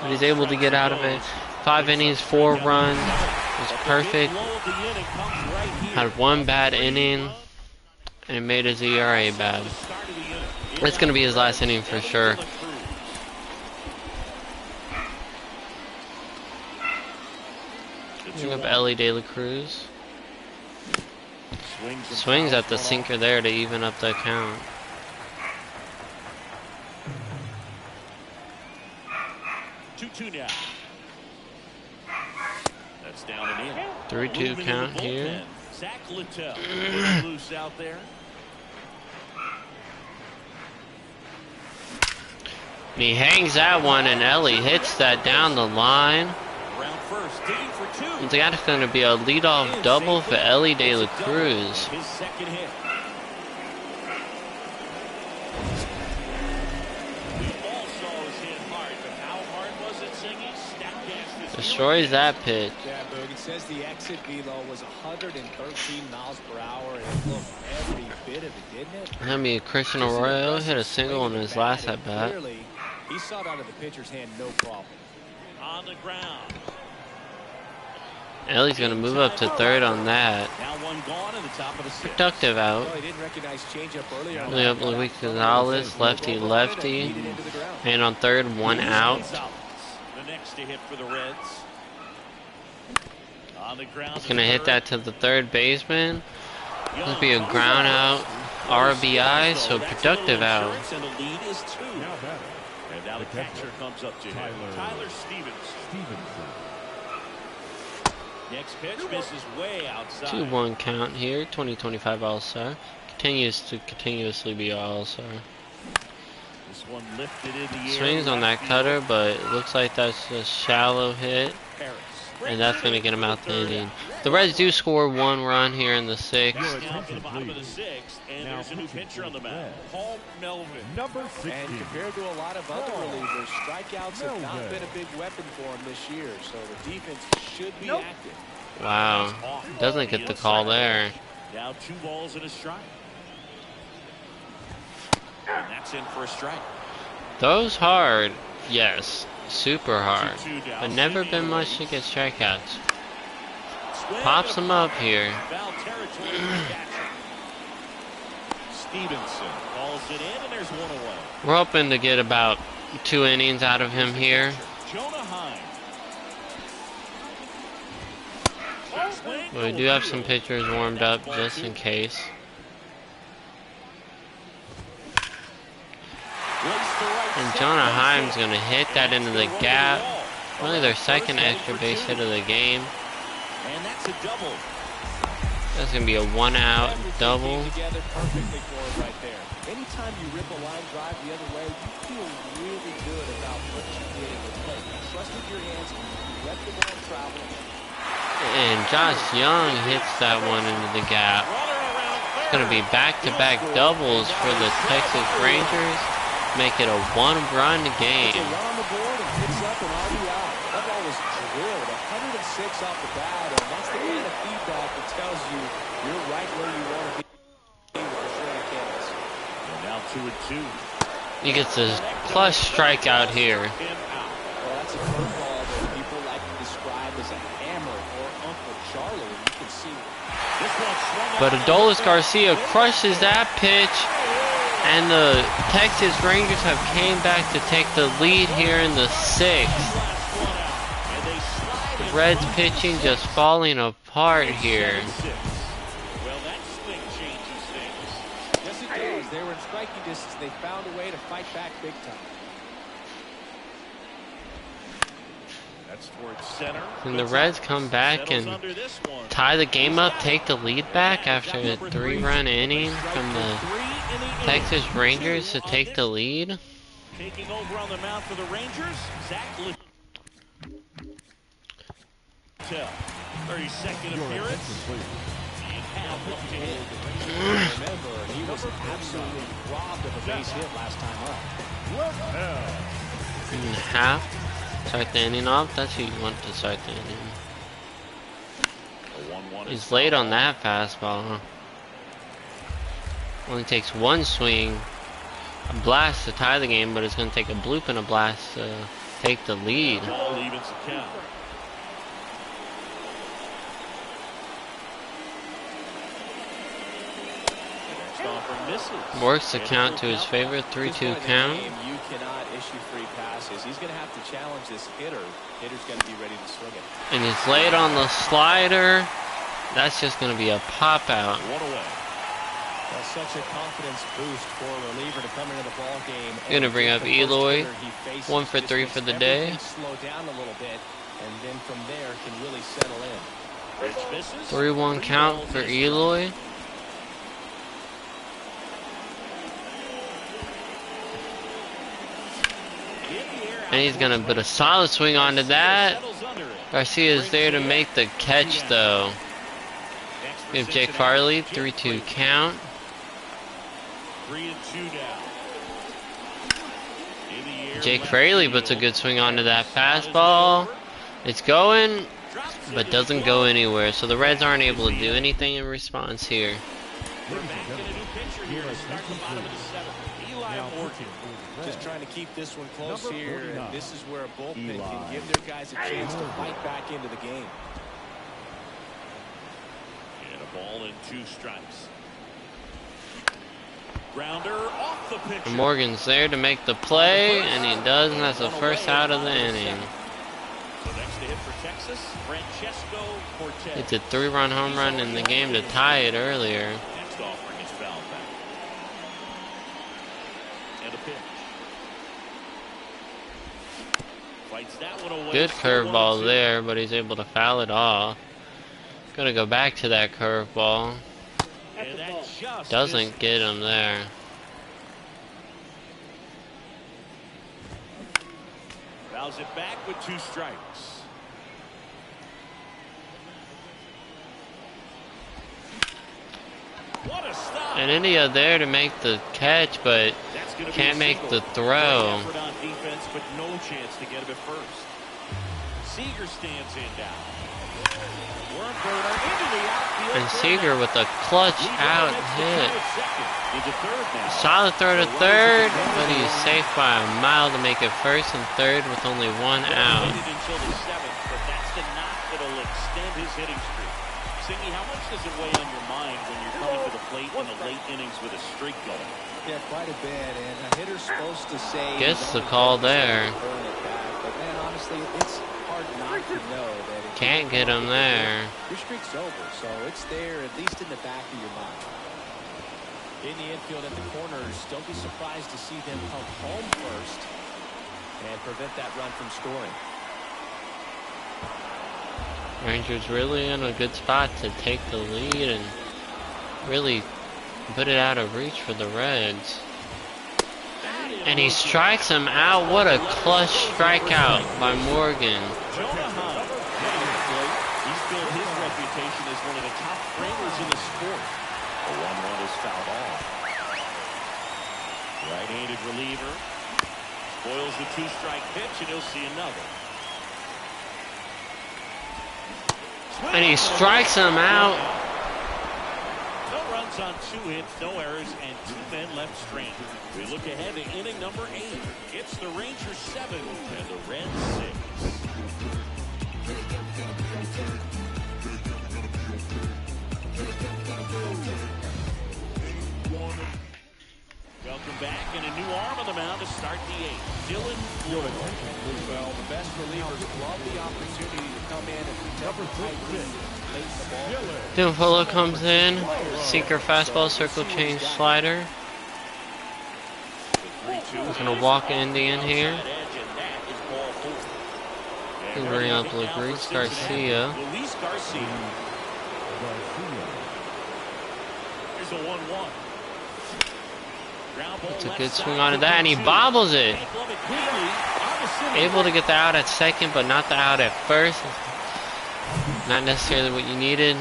But he's able to get out of it. 5 innings, 4 runs. It was perfect. Had 1 bad inning, and it made his ERA bad. It's going to be his last inning for sure. Bring up Ellie De La Cruz. Swings at the sinker there to even up the count. Now. That's down and in. 3-2 count here. Zach Littell pretty loose out there. And he hangs that one, and Ellie hits that down the line. Around first, digging for two. That's going to be a leadoff double for Ellie De La Cruz. His second hit. We all saw his hit hard, but how hard was it, Singy? Statcast Destroys that pitch. Yeah, Boog, it says the exit velo was 113 miles per hour, and it looked every bit of it, didn't it? I mean, Christian Arroyo hit a single in his last at bat. Clearly, he saw it out of the pitcher's hand, no problem. on the ground. Ellie's going to move up to third on that. Now one gone in the top of the sixth. Productive out. Oh, he didn't recognize changeup earlier. Really up Luis Gonzalez, lefty. And on third, one out. The next to hit for the Reds. On the ground. He's going to hit that to the third baseman. This be a ground out RBI, so productive out. And the lead is 2. And now the catcher comes up to him. Tyler Stevenson. Next pitch misses way outside. 2-1 count here. 2025 All-Star. Continues to continuously be All-Star. This one lifted in the air. Swings on that cutter, but it looks like that's a shallow hit. And that's going to get him out the inning. The Reds do score 1 run here in the 6th. Down to the bottom of the 6th, and there's a new pitcher on the mound, Paul Melvin. Number 16. And compared to a lot of other relievers, strikeouts have not been a big weapon for him this year, so the defense should be active. Wow. Doesn't get the call there. Now 2 balls and a strike. And that's in for a strike. Those hard, yes. Super hard. But never been much to get strikeouts. Pops him up here. Foul territory for the catcher. Stevenson calls it in, and there's 1 away. We're hoping to get about 2 innings out of him here. Jonah Heim. But we do have some pitchers warmed up just in case. And Jonah Heim's going to hit that into the gap. Only their second extra base hit of the game. And that's a double. That's going to be a 1-out double. Together perfectly for him right there. Anytime you rip a line drive the other way, you feel really good about what you did at the plate. You trusted your hands, you let the ball travel. And Josh Young hits that one into the gap. It's going to be back-to-back doubles for the Texas Rangers. Make it a 1-run game. Run on the board and picks up an RBI. That ball was drilled 106 off the bat, and that's the kind of feedback that tells you you're right where you want to be with the swing canvas. And now 2-2. He gets a plus strikeout here. Well, that's a curveball that people like to describe as a hammer or Uncle Charlie, and you can see This one swung But Adolis Garcia crushes that pitch. And the Texas Rangers have came back to take the lead here in the 6th. The Reds pitching just falling apart here. Well, that swing changes things. yes, it does. They were in striking distance. They found a way to fight back big time. That's towards center. And the Reds come back and tie the game up, take the lead back after a 3-run inning from the Texas Rangers to take the lead. Taking over on the mound for the Rangers, Zach Littell. 32nd appearance. Remember, he was absolutely robbed of a base hit last time up. In half. Start the inning off. That's who you want to start the inning. He's late on that fastball. Only takes 1 swing, a blast to tie the game, but it's going to take a bloop and a blast to take the lead. Ball evens the count. Works the count to his favorite 3-2 count. You cannot issue free passes. He's going to have to challenge this hitter. Hitter's going to be ready to swing it. And he's late on the slider. That's just going to be a pop out. 1 away. Well, such a confidence boost for a reliever to come into the ball game. Going to bring up Eloy. 1 for 3 for the day. Slow down a little bit, and then from there can really settle in. Pitch misses. 3-1 count for Eloy. And he's going to put a solid swing onto that. Garcia is there to make the catch, though. We have Jake Farley, 3-2 count. 3-2 now. Jake Fraley puts a good swing onto that fastball. It's going, but doesn't go anywhere. So the Reds aren't able to do anything in response here. We're back in a new pitcher here to start the bottom of the seventh. Eli Morgan. Just trying to keep this one close here, and this is where a bullpen can give their guys a chance to fight back into the game. And a ball and 2 strikes. Grounder off the pitcher. Morgan's there to make the play, and he does, and that's the first out of the inning. So next to hit for Texas, Francesco Cortez. It's a 3-run home run in the game to tie it earlier. Next offering is fouled back. And a pitch. Fights that one away. Good curveball there, but he's able to foul it off. Gonna go back to that curveball. And that just Doesn't get him there. fouls it back with 2 strikes. What a stop. And India there to make the catch, but That's gonna be can't a make single. the throw. Great effort on defense, but no chance to get him at first. Seager stands in now. Worm burner into the outfield. And Seager with a clutch out hit. Into third now. Solid throw to third, but he's safe by a mile to make it first and third with only 1 out. Waited until the 7th, but that's the knock that'll extend his hitting streak. Singy, how much does it weigh on your mind when you're coming to the plate in the late innings with a streak going? Yeah, quite a bit, and a hitter's supposed to say... Gets the call there. But man, honestly, it's hard not to know that... Can't get him there. Your streak's over, so it's there at least in the back of your mind. In the infield at the corners, don't be surprised to see them come home first and prevent that run from scoring. Rangers really in a good spot to take the lead and really put it out of reach for the Reds. And he strikes him out. What a clutch strikeout by Morgan. Jonah Hahn heading to the plate. He's built his reputation as one of the top framers in the sport. The 1-1 is fouled off. Right-handed reliever. Spoils the 2-strike pitch, and he'll see another. And he strikes him out. No runs on 2 hits, no errors, and 2 men left stranded. We look ahead to inning number 8. It's the Rangers 7 and the Reds 6. Welcome back, and a new arm on the mound to start the 8th. Dylan Flores. Well, the best relievers love the opportunity to come in and protect the tight lead late in the ball. Dunfolo comes in. Sinker fastball, circle change slider. He's gonna walk Indian here. He's bringing up Luis Garcia. Luis Garcia. Here's a 1-1. It's a good swing onto that, and he bobbles it. Able to get the out at second, but not the out at first. Not necessarily what you needed.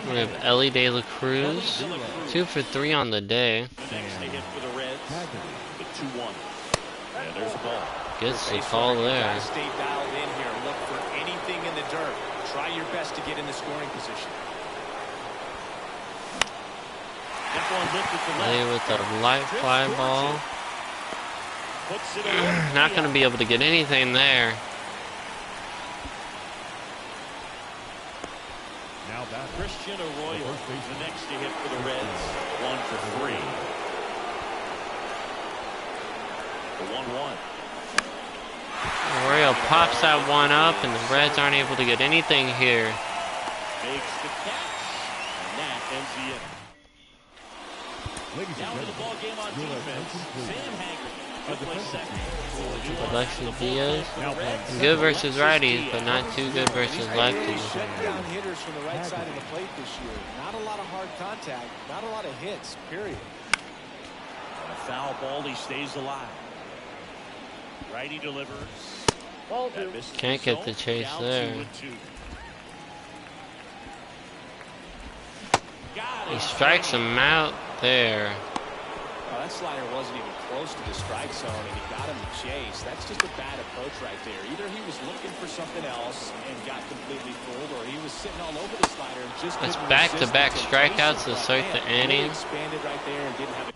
We have Ellie De La Cruz, 2 for 3 on the day. Next they hit for the Reds, the 2-1. And there's a ball. Gets the call there. Stay dialed in here. Look for anything in the dirt. Try your best to get in the scoring position. Ellie with a light fly ball. Not going to be able to get anything there. Now back. Christian Arroyo, the next to hit for the Reds, 1 for 3. The 1-1. Arroyo pops that one up, and the Reds aren't able to get anything here. Makes the catch, and that ends the inning. Ladies Down and to the ball game on your defense. attention, please. Sam Hager. He'll play second. Alexis Diaz. Now playing Good versus Alexis righties, Diaz. but not too good versus He's really lefties. shutting down hitters from the right side of the plate this year. Not a lot of hard contact, not a lot of hits, period. On a foul ball, he stays alive. Righty delivers. Ball That two. misses Can't the get the zone. chase Down there. 2-2. Got He it. strikes him out there. Oh, that slider wasn't even close to the strike zone, and he got him to chase. That's just a bad approach right there. Either he was looking for something else and got completely fooled, or he was sitting all over the slider and just It's couldn't back-to-back resist the strikeouts to temptation. start But, the man, really inning. expanded right there and didn't have a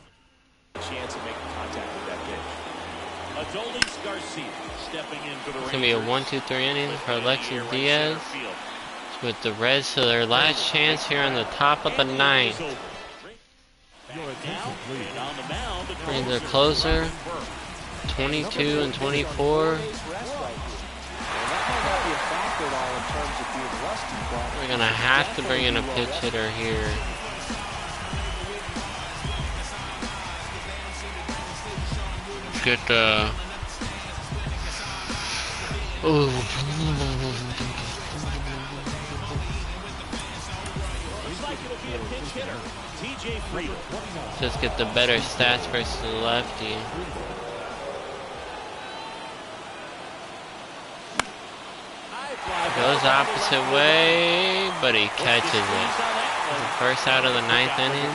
chance of making contact with that pitch. Adolis Garcia stepping in for the It's going to be a 1-2-3 inning for Alexis Diaz. With the Reds to their last chance here on the top of the ninth. Your attention, please. And on the mound, the Bring their closer. 22 and 24. We're going to have to bring in a pitch hitter here. Let's get the... Ooh. looks like it'll be a pinch hitter. TJ Friedel. Just get the better stats versus the lefty. Goes opposite way, but he catches it. The first out of the ninth inning.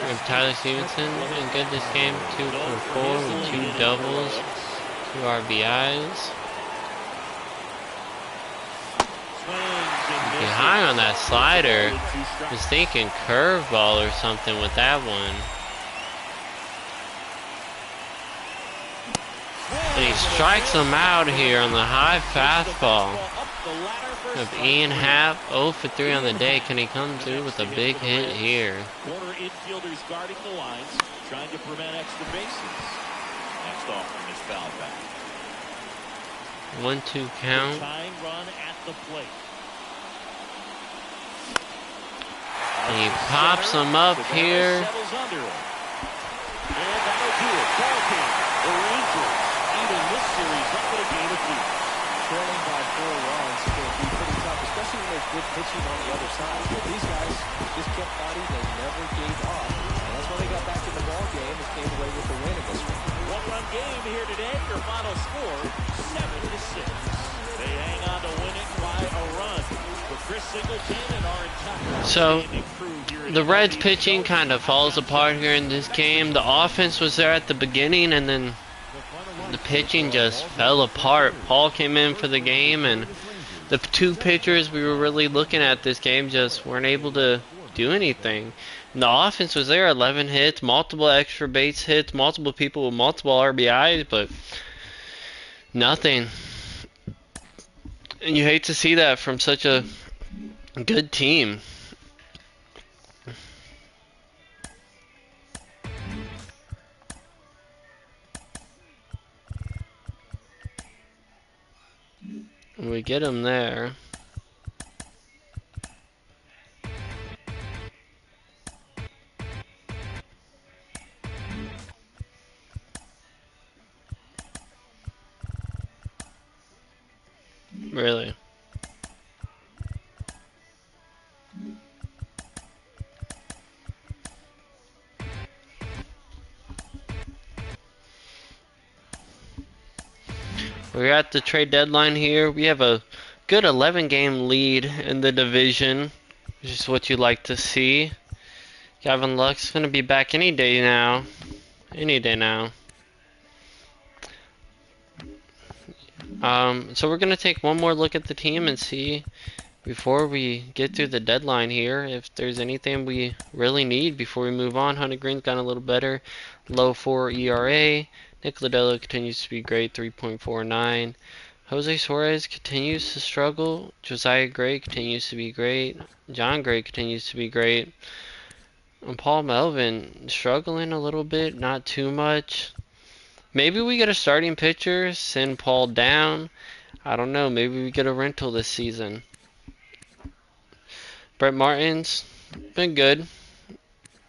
We have Tyler Stevenson been good this game, 2 for 4 with 2 doubles, 2 RBIs. Behind on that slider, was thinking curveball or something with that one. And he strikes him out here on the high fastball. Of Ian Happ, 0 for 3 on the day. Can he come through with a big hit here? Corner infielders guarding the lines, trying to prevent extra bases. Next offering is foul back. 1-2 count. Tying run at the plate. And he pops him up here. Settles under him. And that'll do it. Ball game. The Rangers even this series up at a game apiece. Trailing by 4 runs can be pretty tough, especially when there's good pitching on the other side. But these guys just kept fighting. They never gave up. And that's why they got back in the ball game and came away with the win in this one. One-run game here today. Your final score, 7-6. They hang on to win it by a run. For Chris Singleton and our entire So, crew here the Reds pitching kind of falls apart here in this game. The offense was there at the beginning, and then the pitching just fell apart. Paul came in for the game, and the 2 pitchers we were really looking at this game just weren't able to do anything. And the offense was there, 11 hits, multiple extra base hits, multiple people with multiple RBIs, but nothing. And you hate to see that from such a good team. We get him there. Really? We're at the trade deadline here. We have a good 11-game lead in the division, which is what you like to see. Gavin Luck's going to be back any day now. Any day now. So we're going to take one more look at the team and see, before we get through the deadline here, if there's anything we really need before we move on. Hunter Green's gotten a little better. Low 4 ERA. Nick Lodolo continues to be great, 3.49. Jose Suarez continues to struggle. Josiah Gray continues to be great. John Gray continues to be great. And Paul Melvin struggling a little bit, not too much. Maybe we get a starting pitcher, send Paul down. I don't know. Maybe we get a rental this season. Brett Martin's been good.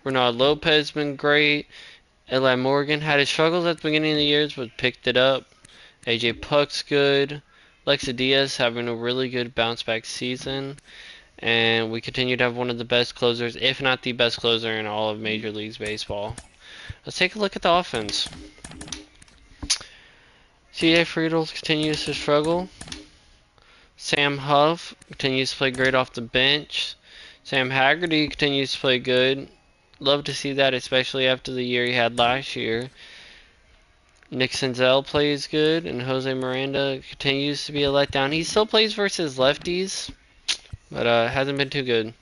Renaud Lopez been great. Eli Morgan had his struggles at the beginning of the years, but picked it up. AJ Puck's good. Lexa Diaz having a really good bounce back season. And we continue to have one of the best closers, if not the best closer in all of Major League Baseball. Let's take a look at the offense. C.J. Friedel continues to struggle. Sam Huff continues to play great off the bench. Sam Haggerty continues to play good. Love to see that, especially after the year he had last year. Nick Senzel plays good, and Jose Miranda continues to be a letdown. He still plays versus lefties, but hasn't been too good.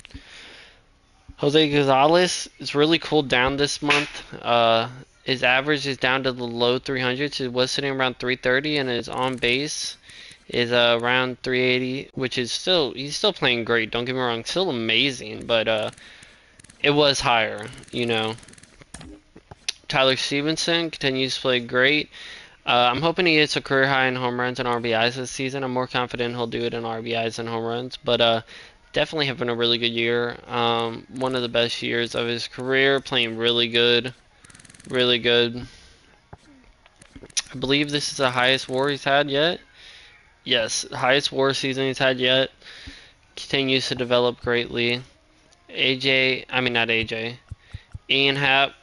Jose Gonzalez is really cooled down this month. His average is down to the low 300s. It was sitting around 330, and his on base is around 380, which is he's still playing great. Don't get me wrong, still amazing, but it was higher, you know. Tyler Stevenson continues to play great. I'm hoping he hits a career high in home runs and RBIs this season. I'm more confident he'll do it in RBIs and home runs, but definitely having a really good year. One of the best years of his career, playing really good, really good. I believe this is the highest WAR he's had yet. Yes, highest WAR season he's had yet. Continues to develop greatly. Not AJ. Ian Happ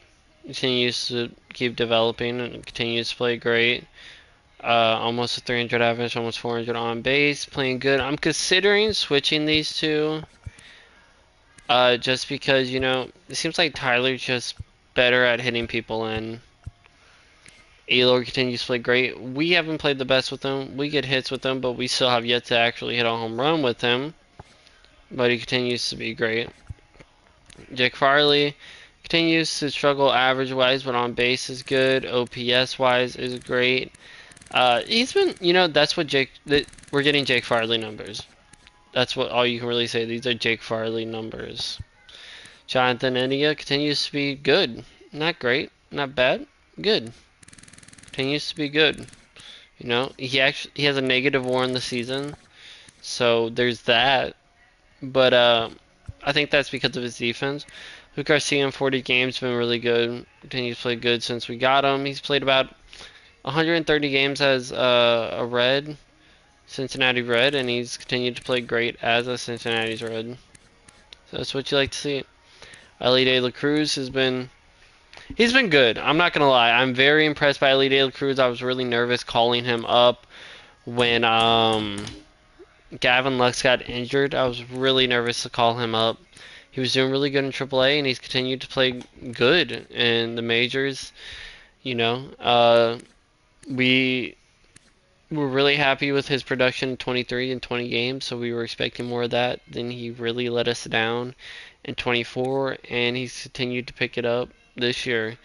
continues to keep developing and continues to play great. Almost a 300 average, almost 400 on base, playing good. I'm considering switching these two, just because, you know, it seems like Tyler's just better at hitting people, and Aylor continues to play great. We haven't played the best with him. We get hits with him, but we still have yet to actually hit a home run with him. But he continues to be great. Jake Farley continues to struggle average-wise, but on base is good. OPS-wise is great. He's been, you know, that's what we're getting Jake Farley numbers. That's what all you can really say. These are Jake Farley numbers. Jonathan India continues to be good. Not great, not bad, good. Continues to be good. You know, he has a negative WAR in the season, so there's that. But I think that's because of his defense. Luke Garcia in 40 games been really good. Continues to play good since we got him. He's played about 130 games as a Red, Cincinnati Red, and he's continued to play great as a Cincinnati's Red. So that's what you like to see. Ellie De La Cruz he's been good. I'm not gonna lie. I'm very impressed by Ellie De La Cruz. I was really nervous calling him up when Gavin Lux got injured. I was really nervous to call him up. He was doing really good in AAA, and he's continued to play good in the majors. You know, we were really happy with his production in 23 and 20 games, so we were expecting more of that. Then he really let us down in 24, and he's continued to pick it up this year.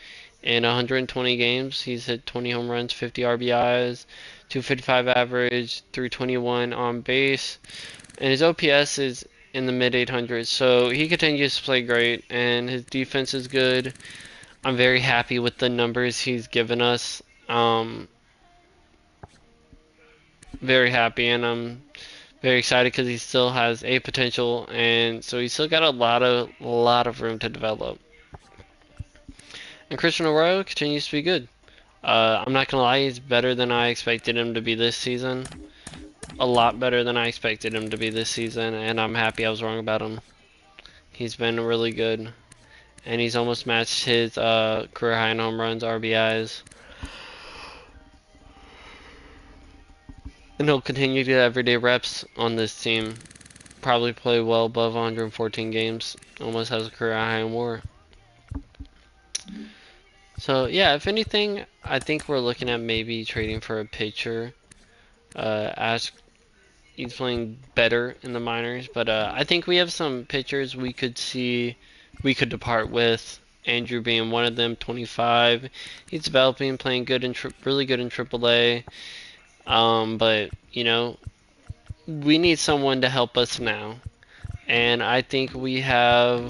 In 120 games, he's hit 20 home runs, 50 RBIs, 255 average, 321 on base, and his OPS is in the mid 800s. So he continues to play great, and his defense is good. I'm very happy with the numbers he's given us. Very happy, and I'm very excited because he still has a potential, and so he's still got a lot of room to develop. And Christian Arroyo continues to be good. I'm not gonna lie, he's better than I expected him to be this season. A lot better than I expected him to be this season, and I'm happy I was wrong about him. He's been really good, and he's almost matched his career high in home runs, RBIs. And he'll continue to get everyday reps on this team. Probably play well above 114 games. Almost has a career high in WAR. So yeah, if anything, I think we're looking at maybe trading for a pitcher. As he's playing better in the minors, but I think we have some pitchers we could depart with. Andrew being one of them, 25. He's developing, playing good and really good in AAA. But you know, we need someone to help us now, and I think we have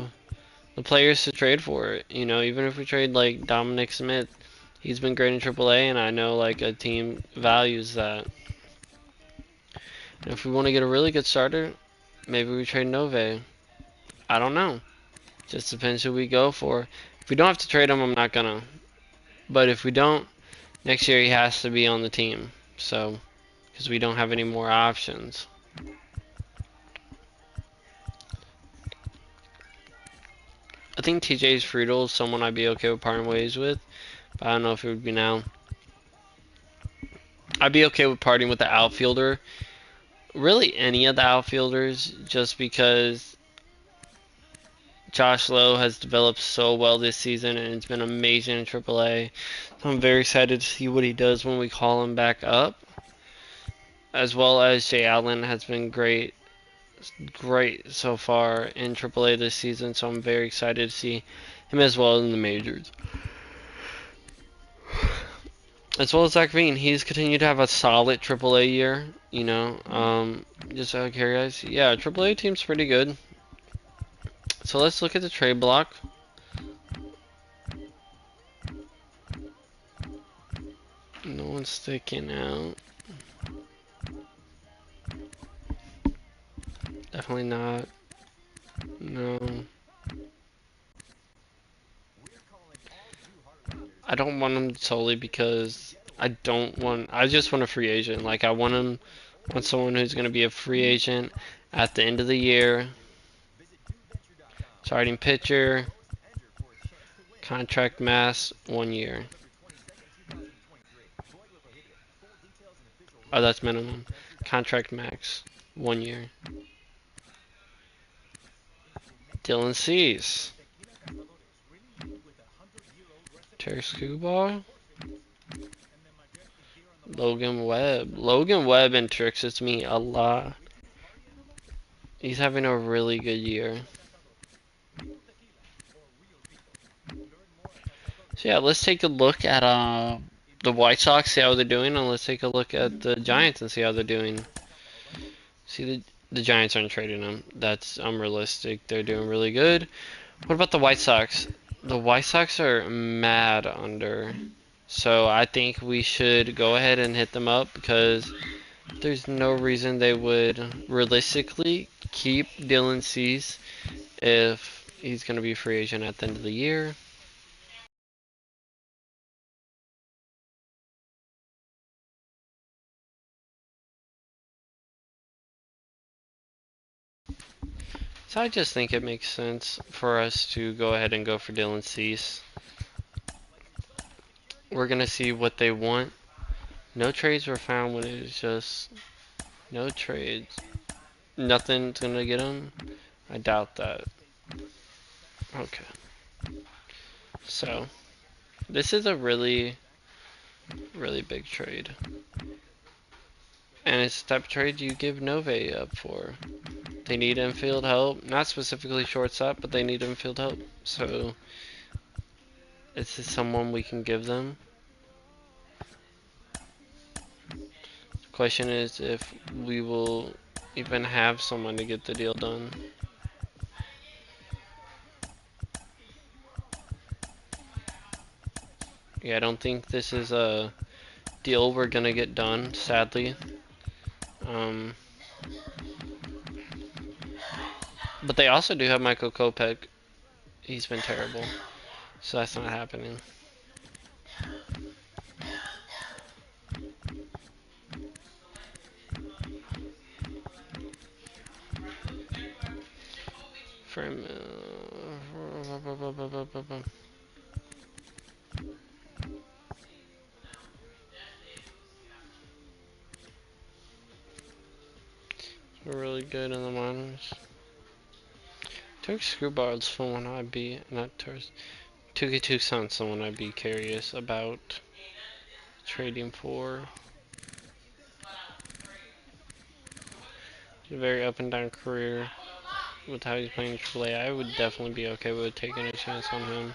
the players to trade for it. You know, even if we trade like Dominic Smith, he's been great in AAA, and I know like a team values that. And if we want to get a really good starter, maybe we trade Nove. I don't know. Just depends who we go for. If we don't have to trade him, I'm not gonna. But if we don't, next year he has to be on the team. So, because we don't have any more options. I think TJ's Friedel is someone I'd be okay with parting ways with, but I don't know if it would be now. I'd be okay with parting with the outfielder. Really, any of the outfielders, just because Josh Lowe has developed so well this season and it's been amazing in AAA. So I'm very excited to see what he does when we call him back up. As well as Jay Allen has been great so far in AAA this season, so I'm very excited to see him as well in the majors. As well as Zach Veen, he's continued to have a solid AAA year. Just out of curiosity, yeah, AAA team's pretty good. So let's look at the trade block. No one's sticking out. Definitely not. No. I don't want him solely because I just want a free agent. Like, I want someone who's going to be a free agent at the end of the year. Starting pitcher, contract max, 1 year. Oh, that's minimum. Contract max, 1 year. Dylan Cease. Terry Scoobar. Logan Webb. Logan Webb interests me a lot. He's having a really good year. So yeah, let's take a look at the White Sox, see how they're doing, and let's take a look at the Giants and see how they're doing. See, the Giants aren't trading them. That's unrealistic. They're doing really good. What about the White Sox? The White Sox are mad under. So I think we should go ahead and hit them up because there's no reason they would realistically keep Dylan Cease if he's going to be a free agent at the end of the year. So I just think it makes sense for us to go ahead and go for Dylan Cease. We're going to see what they want. No trades were found when it was just no trades. Nothing's going to get him. I doubt that. Okay. So, this is a really, really big trade. And it's the type of trade you give Nove up for. They need infield help. Not specifically shortstop, but they need infield help. So, this is someone we can give them. The question is if we will even have someone to get the deal done. Yeah, I don't think this is a deal we're gonna get done, sadly. But they also do have Michael Kopech. He's been terrible, so that's not happening. From we're really good in the minors. Turk Screwball's someone I'd be not Turk. Tuki Tucson's someone I'd be curious about trading for. A very up and down career with how he's playing in AAA. I would definitely be okay with taking a chance on him.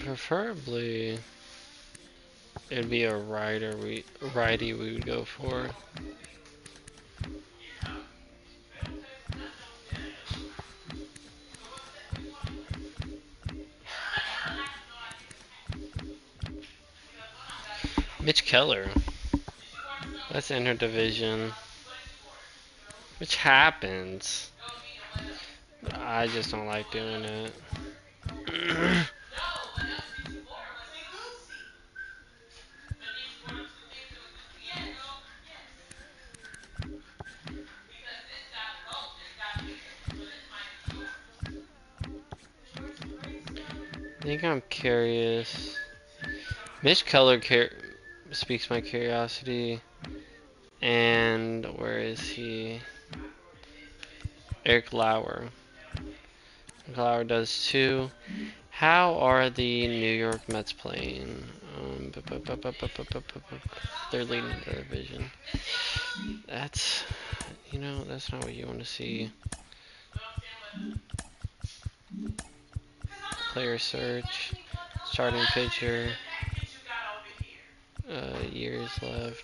Preferably, It'd be a righty we would go for. Mitch Keller. That's interdivision. Which happens. I just don't like doing it. I think I'm curious. Mitch Keller speaks my curiosity. And where is he? Eric Lauer. Eric Lauer does too. How are the New York Mets playing? They're leading the division. That's, that's not what you want to see. Player search, starting pitcher, years left.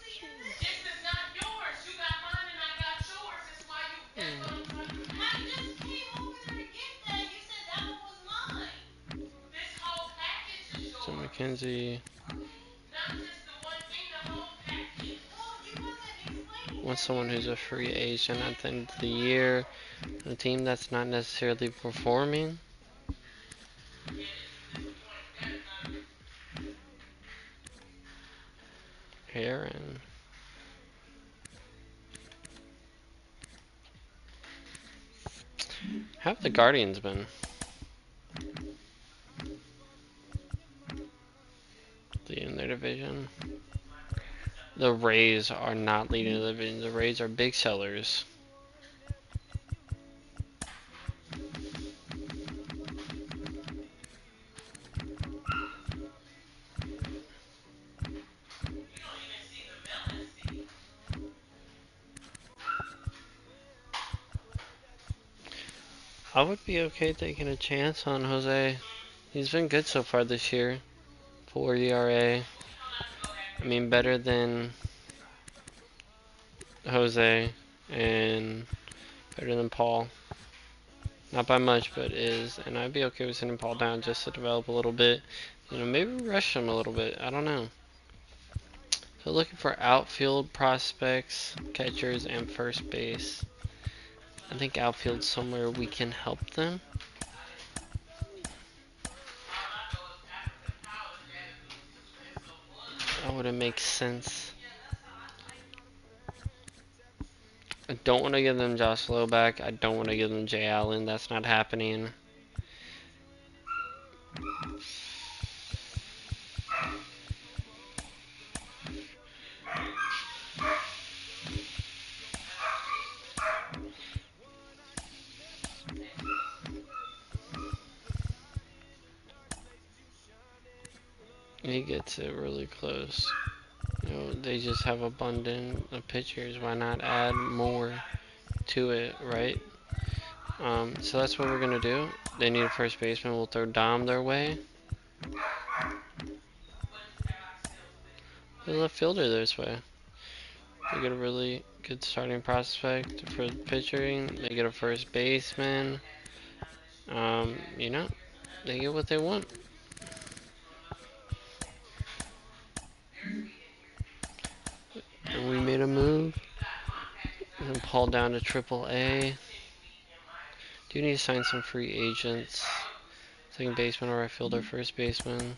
So McKenzie wants someone who's a free agent at the end of the year. A team that's not necessarily performing. Aaron. How have the Guardians been? Leading their division. The Rays are not leading the division. The Rays are big sellers. I would be okay taking a chance on Jose. He's been good so far this year. 4 ERA. I mean, better than Jose and better than Paul. Not by much, but is. And I'd be okay with sending Paul down just to develop a little bit. Maybe rush him a little bit. I don't know. So looking for outfield prospects, catchers, and first base. I think outfield's somewhere we can help them. That wouldn't make sense. I don't want to give them Josh Lowe back. I don't want to give them Jay Allen. That's not happening. He gets it really close. They just have abundant of pitchers. Why not add more to it, right? So that's what we're going to do. They need a first baseman. We'll throw Dom their way. The left fielder this way. They get a really good starting prospect for pitching. They get a first baseman. They get what they want. And we made a move. And Paul down to AAA. Do need to sign some free agents. Second baseman or right fielder, first baseman.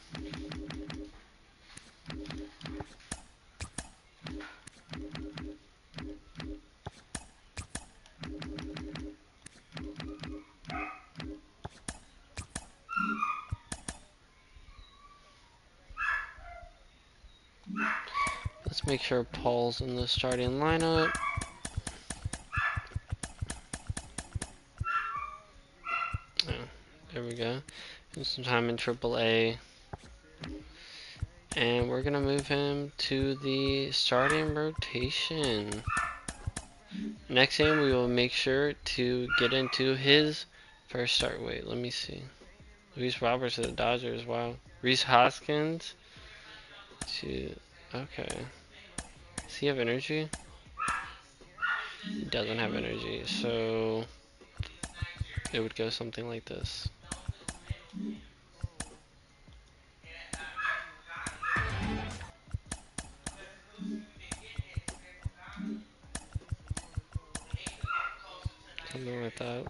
Let's make sure Paul's in the starting lineup. Oh, there we go. And some time in AAA. And we're going to move him to the starting rotation. Next game, we will make sure to get into his first start. Wait, let me see. Luis Roberts to the Dodgers. Wow. Reese Hoskins to... Okay. Does he have energy? He doesn't have energy, so... It would go something like this. Something like that.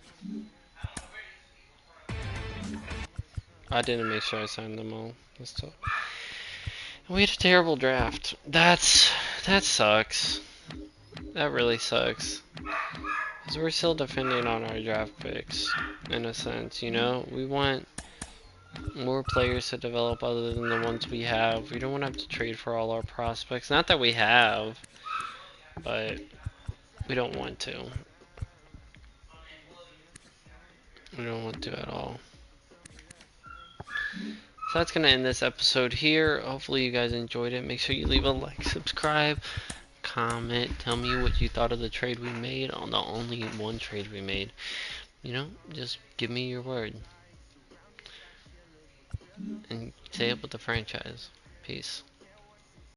I didn't make sure I signed them all. We had a terrible draft. That sucks. That really sucks. Because we're still defending on our draft picks, in a sense, you know? We want more players to develop other than the ones we have. We don't want to have to trade for all our prospects. Not that we have, but we don't want to. We don't want to at all. So that's going to end this episode here. Hopefully you guys enjoyed it. Make sure you leave a like, subscribe, comment. Tell me what you thought of the trade we made on the only one trade we made. You know, just give me your word. And stay up with the franchise. Peace.